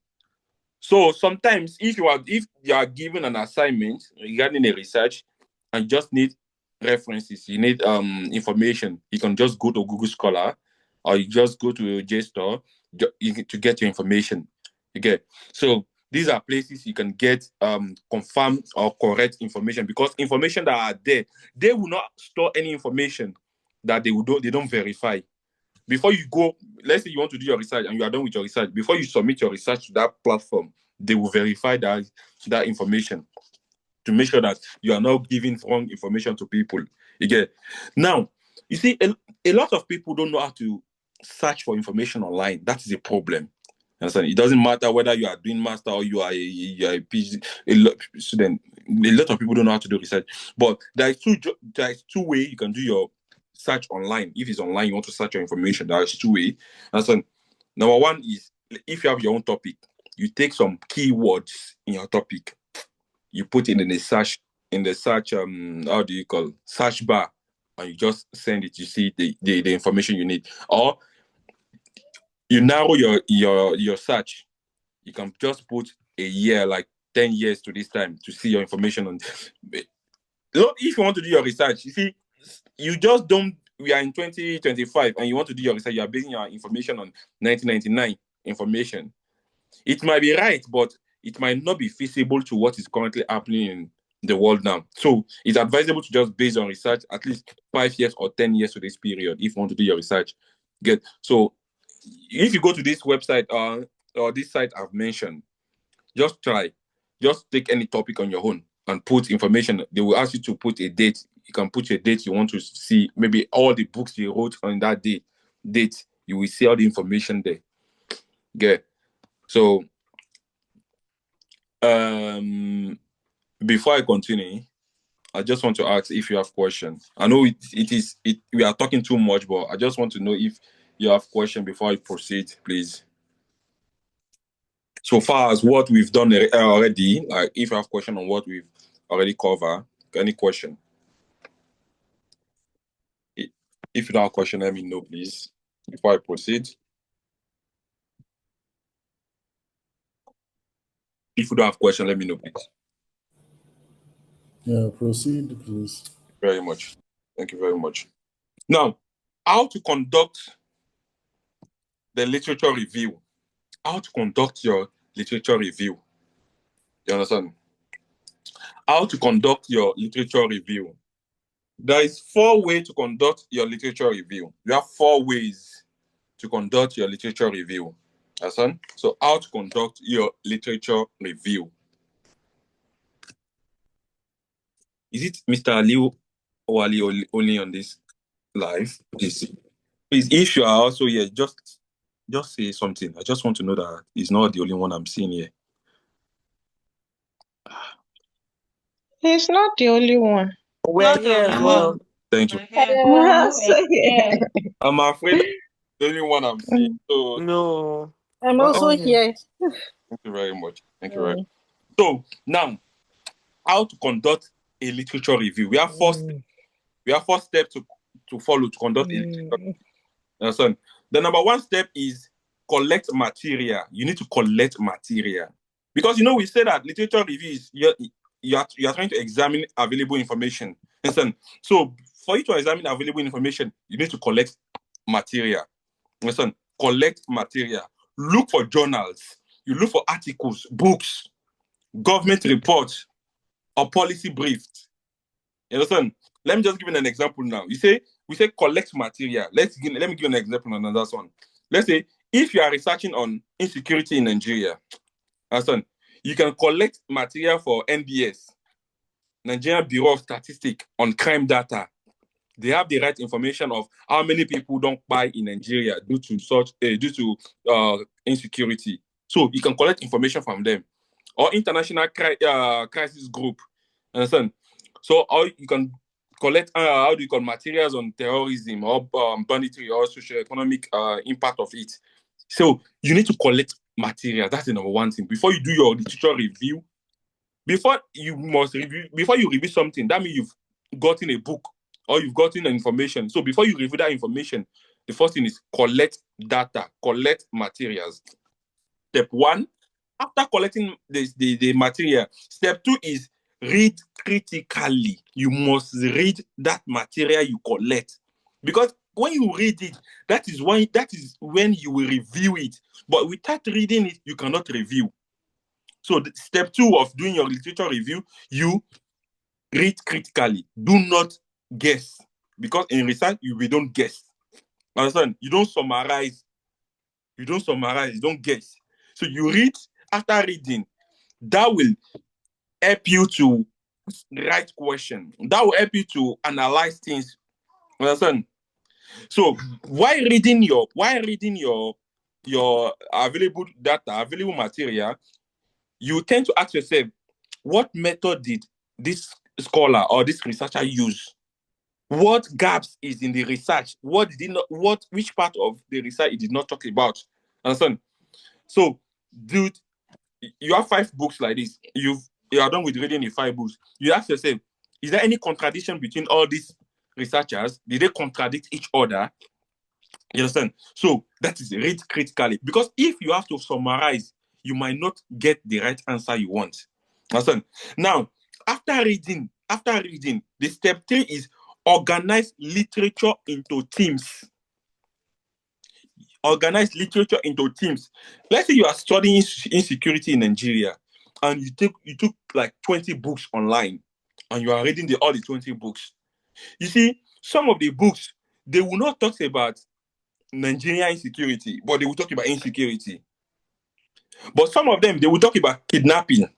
So sometimes if you are given an assignment regarding a research and just need references, you need information, you can just go to Google Scholar or you just go to JSTOR to get your information. Okay. So these are places you can get confirmed or correct information, because information that are there, they will not store any information that they don't verify. before you go, let's say you want to do your research and you are done with your research, before you submit your research to that platform, they will verify that information to make sure that you are not giving wrong information to people. You get now. You see, a lot of people don't know how to search for information online. That is a problem. Understand? It doesn't matter whether you are doing master or you are a PhD student. A lot of people don't know how to do research. But there is two ways you can do your search online. If it's online, you want to search your information. There is two ways. Understand? Number one is if you have your own topic, you take some keywords in your topic, you put it in the search how do you call search bar, and you just send it. You see the information you need, or you narrow your search. You can just put a year, like 10 years to this time, to see your information on. If you want to do your research, you see, you just don't. We are in 2025, and you want to do your research. You are basing your information on 1999 information. It might be right, but it might not be feasible to what is currently happening in the world now. So it's advisable to just base on research at least 5 years or 10 years to this period if you want to do your research. So if you go to this website or this site I've mentioned, just take any topic on your own and put information. They will ask you to put a date. You can put a date you want to see, maybe all the books you wrote on that date. You will see all the information there. So before I continue, I just want to ask if you have questions. I know we are talking too much, but I just want to know if you have questions before I proceed, please. So far as what we've done already, like if you have question on what we've already covered, any question? If you don't have a question, let me know, please, before I proceed. If you don't have question, let me know, please. Yeah, proceed, please. Very much. Thank you very much. Now, how to conduct the literature review. How to conduct your literature review. You understand? How to conduct your literature review. There is 4 ways to conduct your literature review. You have 4 ways to conduct your literature review. Understand? So how to conduct your literature review. Is it Mr. Ali or Ali only on this live? Please, if you are also here, just say something. I just want to know that it's not the only one I'm seeing here. He's not the only one. Not the only one. Thank you. Yeah. I'm afraid that's the only one I'm seeing. So No. I'm also here. thank you very much. Thank you very much. So now, how to conduct a literature review? We have 4 steps. We have 4 steps to follow to conduct a literature review. The number 1 step is collect material. You need to collect material, because we say that literature review is you are trying to examine available information. Listen, so for you to examine available information, you need to collect material. Listen, collect material. Look for journals. You look for articles, books, government reports, or policy briefs. You understand? Let me just give you an example now. We say collect material. Let me give you an example on another one. Let's say if you are researching on insecurity in Nigeria, understand, you can collect material for NBS, Nigerian Bureau of Statistics, on crime data. They have the right information of how many people don't buy in Nigeria due to insecurity. So you can collect information from them, or international crisis group. Understand? So or you can collect materials on terrorism or banditry or socio-economic impact of it. So you need to collect material. That's the number 1 thing. Before you do your literature review, before you review something, that means you've gotten a book or you've gotten information. So before you review that information, the first thing is collect data, collect materials. Step 1, after collecting the material, step 2 is read critically. You must read that material you collect, because when you read it, that is when you will review it. But without reading it, you cannot review. So step 2 of doing your literature review, you read critically. Do not guess, because in research we don't guess. Understand? You don't summarize. You don't guess. So you read. After reading, that will help you to write question. That will help you to analyze things. Understand? So while reading your available data, available material, you tend to ask yourself, what method did this scholar or this researcher use? What gaps is in the research? Which part of the research it did not talk about? Understand? So, dude, you have 5 books like this. You are done with reading the 5 books. You ask yourself, is there any contradiction between all these researchers? Did they contradict each other? You understand? So that is read critically. Because if you have to summarize, you might not get the right answer you want. Understand? Now, after reading, the step 3 is organize literature into teams. Organize literature into teams. Let's say you are studying insecurity in Nigeria and you took like 20 books online and you are reading all the 20 books. You see, some of the books, they will not talk about Nigerian insecurity, but they will talk about insecurity. But some of them, they will talk about kidnapping.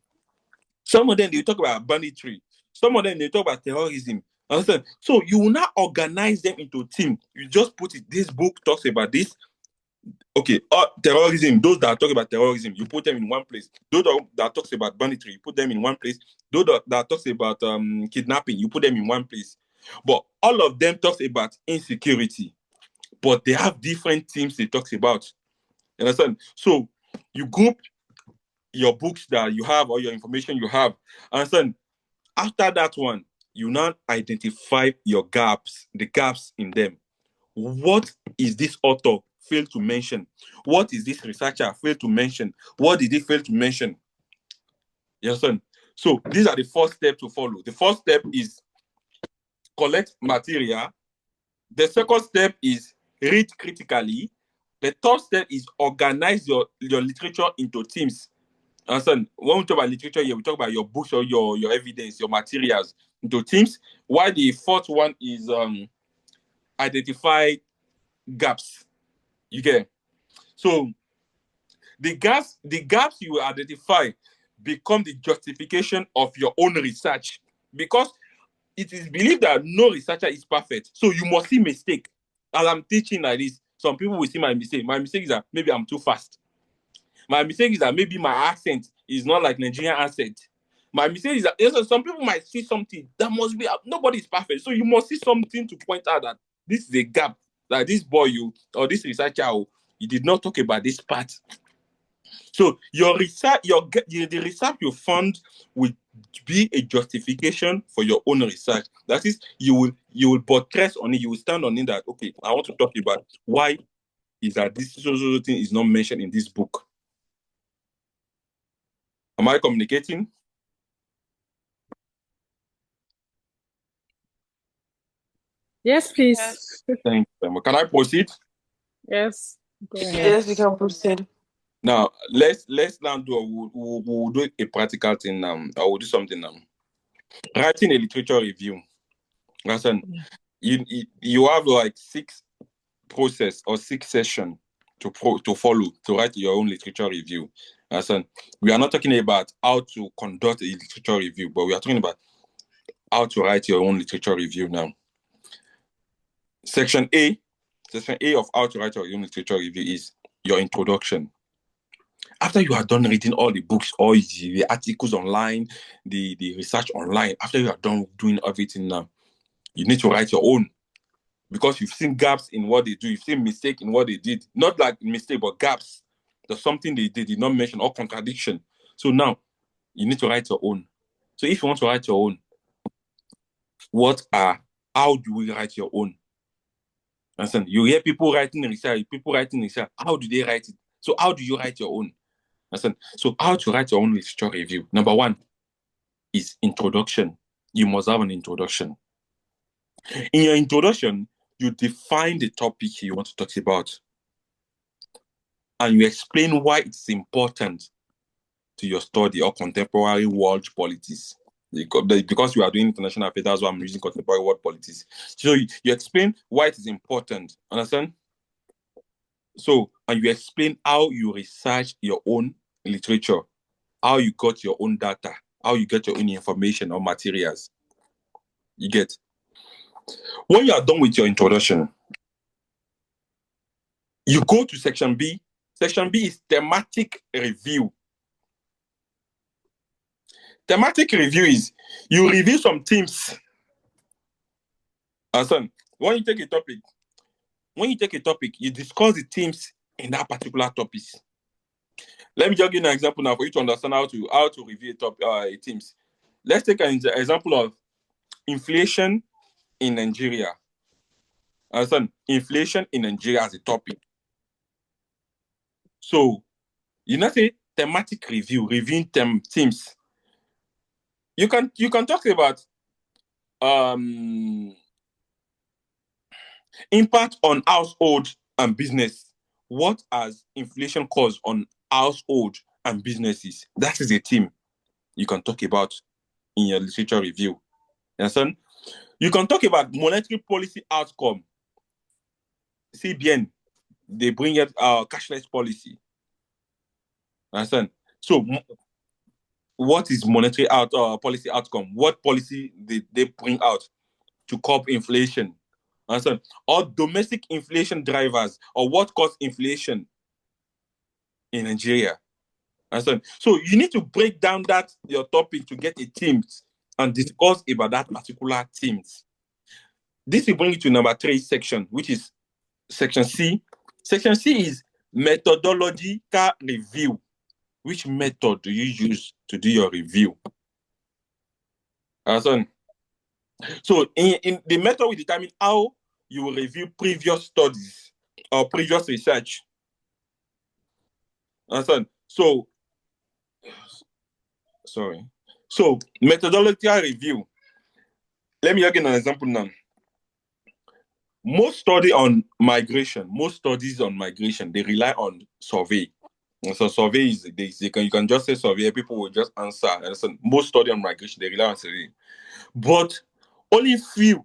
Some of them, they will talk about banditry. Some of them, they talk about terrorism. Understand? So you will not organize them into team. You just put it, this book talks about this. Okay, terrorism, those that talk about terrorism, you put them in one place. Those that talks about banditry, you put them in one place. Those that talks about kidnapping, you put them in one place. But all of them talks about insecurity. But they have different themes they talk about. You understand? So you group your books that you have or your information you have. Understand? After that one, you now identify your gaps, the gaps in them. What is this author failed to mention? What is this researcher failed to mention? What did he fail to mention? You understand? So these are the first steps to follow. The first step is collect material. The second step is read critically. The third step is organize your literature into teams. Understand? When we talk about literature here, we talk about your books or your evidence, your materials into teams. While the fourth one is identify gaps. You get? So the gaps you identify become the justification of your own research, because it is believed that no researcher is perfect. So you must see mistake. As I'm teaching like this, some people will see my mistake. My mistake is that maybe I'm too fast. My mistake is that maybe my accent is not like Nigerian accent. My mistake is that some people might see something that must be, nobody is perfect. So you must see something to point out that this is a gap. Like this boy or this researcher, you did not talk about this part. So your research, the research you found will be a justification for your own research. That is, you will buttress on it. You will stand on it that, okay, I want to talk about why is that this social thing is not mentioned in this book. Am I communicating? Yes, please. Yes. Thank you. Can I proceed? Yes. Go ahead. Yes. You can proceed. Now let's now we'll do a practical thing now. I will do something now. Writing a literature review. Listen, you have like 6 process or 6 sessions to follow to write your own literature review. Listen, we are not talking about how to conduct a literature review, but we are talking about how to write your own literature review now. Section A of how to write your own literature review is your introduction. After you are done reading all the books, all the articles online, the research online, after you are done doing everything now, you need to write your own, because you've seen gaps in what they do. You've seen mistake in what they did. Not like mistake, but gaps. There's something they did not mention, or contradiction. So now, you need to write your own. So if you want to write your own, how do we write your own? Listen, you hear people writing research. How do they write it? So how do you write your own? Listen, so how to write your own literature review? Number 1 is introduction. You must have an introduction. In your introduction, you define the topic you want to talk about, and you explain why it's important to your study or contemporary world politics. Because we are doing international affairs, that's why I'm using contemporary world politics. So you explain why it is important. Understand? So, and you explain how you research your own literature, how you got your own data, how you get your own information or materials. You get. When you are done with your introduction, you go to section B. Section B is thematic review. Thematic review is you review some themes. Son, when you take a topic, you discuss the themes in that particular topic. Let me just give you an example now for you to understand how to review a themes. Let's take an example of inflation in Nigeria. Son, inflation in Nigeria as a topic. So, you know, say thematic review, reviewing themes. You can talk about impact on household and business. What has inflation caused on household and businesses? That is a theme you can talk about in your literature review. You understand? You can talk about monetary policy outcome. CBN, they bring it cashless policy. Understand? So, what is monetary policy outcome? What policy they bring out to curb inflation? Understand? Or domestic inflation drivers, or what caused inflation in Nigeria? Understand? So you need to break down your topic to get a theme and discuss about that particular themes. This will bring you to number 3 section, which is section C. Section C is methodological review. Which method do you use to do your review? Understand? So in the method will determine how you will review previous studies or previous research. Understand? So methodological review. Let me give an example now. Most studies on migration, they rely on survey. And so survey is you can just say survey, people will just answer. And so most study on migration, they rely on survey. But only few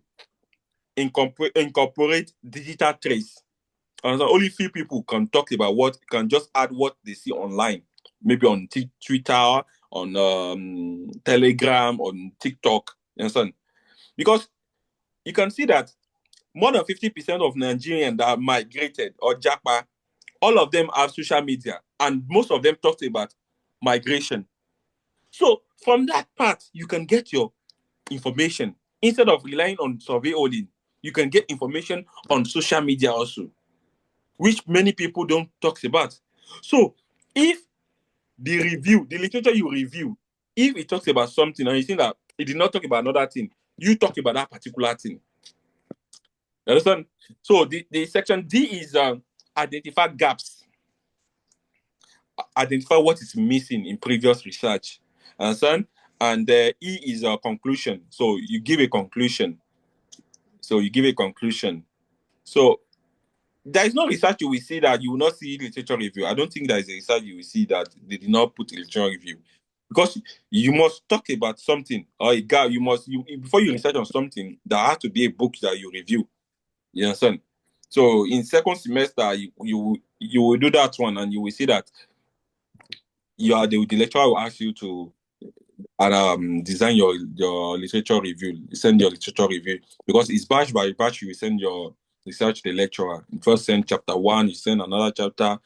incorporate digital trace. And so only few people can talk about can just add what they see online, maybe on Twitter, on Telegram, on TikTok, and so on. Because you can see that more than 50% of Nigerians that migrated or Japa, all of them have social media, and most of them talked about migration. So from that part, you can get your information. Instead of relying on survey only, you can get information on social media also, which many people don't talk about. So if the literature you review, if it talks about something and you think that it did not talk about another thing, you talk about that particular thing. You understand? So the section D is identify gaps. Identify what is missing in previous research. Understand? And E is a conclusion. So you give a conclusion. So there is no research you will see that you will not see literature review. I don't think there is a research you will see that they did not put literature review. Because you must talk about something or a gap. Before you research on something, there has to be a book that you review. You understand? So in second semester, you will do that one, and you will see that the lecturer will ask you to design your literature review, send your literature review, because it's batch by batch. You will send your research to the lecturer. You first send chapter 1, you send another chapter,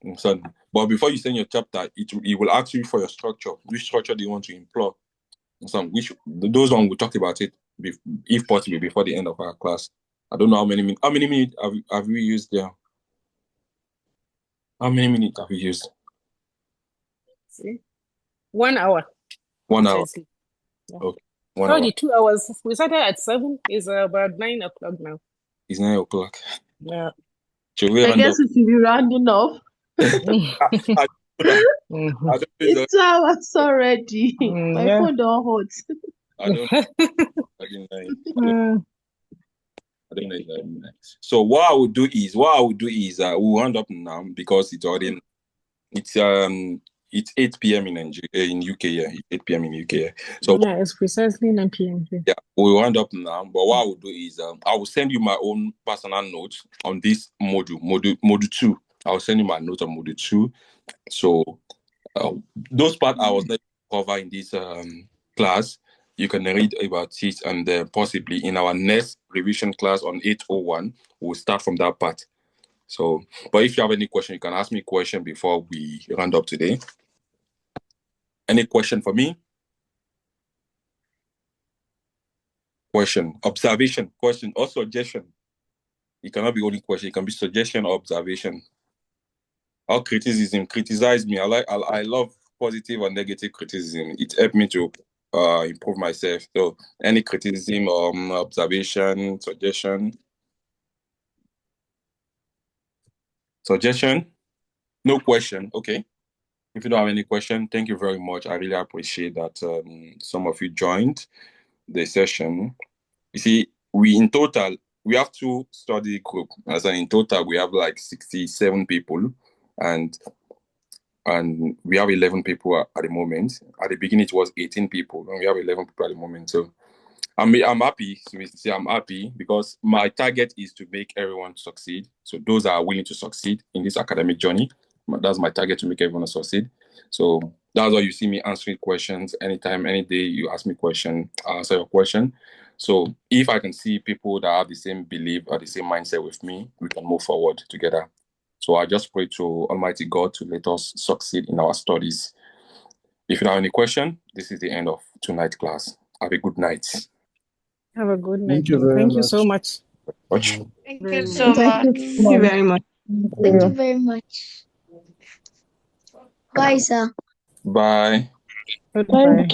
and so on. But before you send your chapter, it will ask you for your structure. Which structure do you want to employ? Those one we'll talk about it if possible before the end of our class. I don't know how many minutes have we used there? How many minutes have we used? 1 hour. 1 hour. Yeah. Okay. 1 hour. The 2 hours. We started at 7. It's about 9 o'clock now. It's 9 o'clock. Yeah. Should we I guess we should be rounding off. It's 2 hours already. My phone don't hot. I don't know. So what I will do is we'll round up now because it's 8 p.m. in Nigeria, in UK. Yeah, 8 p.m. in UK. Yeah. So yeah, it's precisely 9 p.m. Yeah, we'll round up now. But what I will do is I will send you my own personal notes on this module 2. I'll send you my notes on module 2. So those parts I was not cover in this class. You can read about it, and possibly in our next revision class on 801, we'll start from that part. So, but if you have any question, you can ask me a question before we round up today. Any question for me? Question, observation, question, or suggestion. It cannot be only question. It can be suggestion or observation. Or criticism. Criticize me. I love positive or negative criticism. It helped me to improve myself. So any criticism or observation, suggestion. Suggestion? No question. Okay. If you don't have any question, thank you very much. I really appreciate that some of you joined the session. You see, in total, we have 2 study group. As in total, we have like 67 people, and we have 11 people at the moment. At the beginning, it was 18 people, and we have 11 people at the moment. So I'm happy. So I'm happy because my target is to make everyone succeed. So those that are willing to succeed in this academic journey, that's my target, to make everyone succeed. So that's why you see me answering questions anytime, any day you ask me a question, I'll answer your question. So if I can see people that have the same belief or the same mindset with me, we can move forward together. So I just pray to Almighty God to let us succeed in our studies. If you don't have any question, this is the end of tonight's class. Have a good night. Have a good night. Thank you very Thank you much. so much. Thank Very you much. so Thank much. you very much. Thank you very much. Bye, sir. Bye. Goodbye.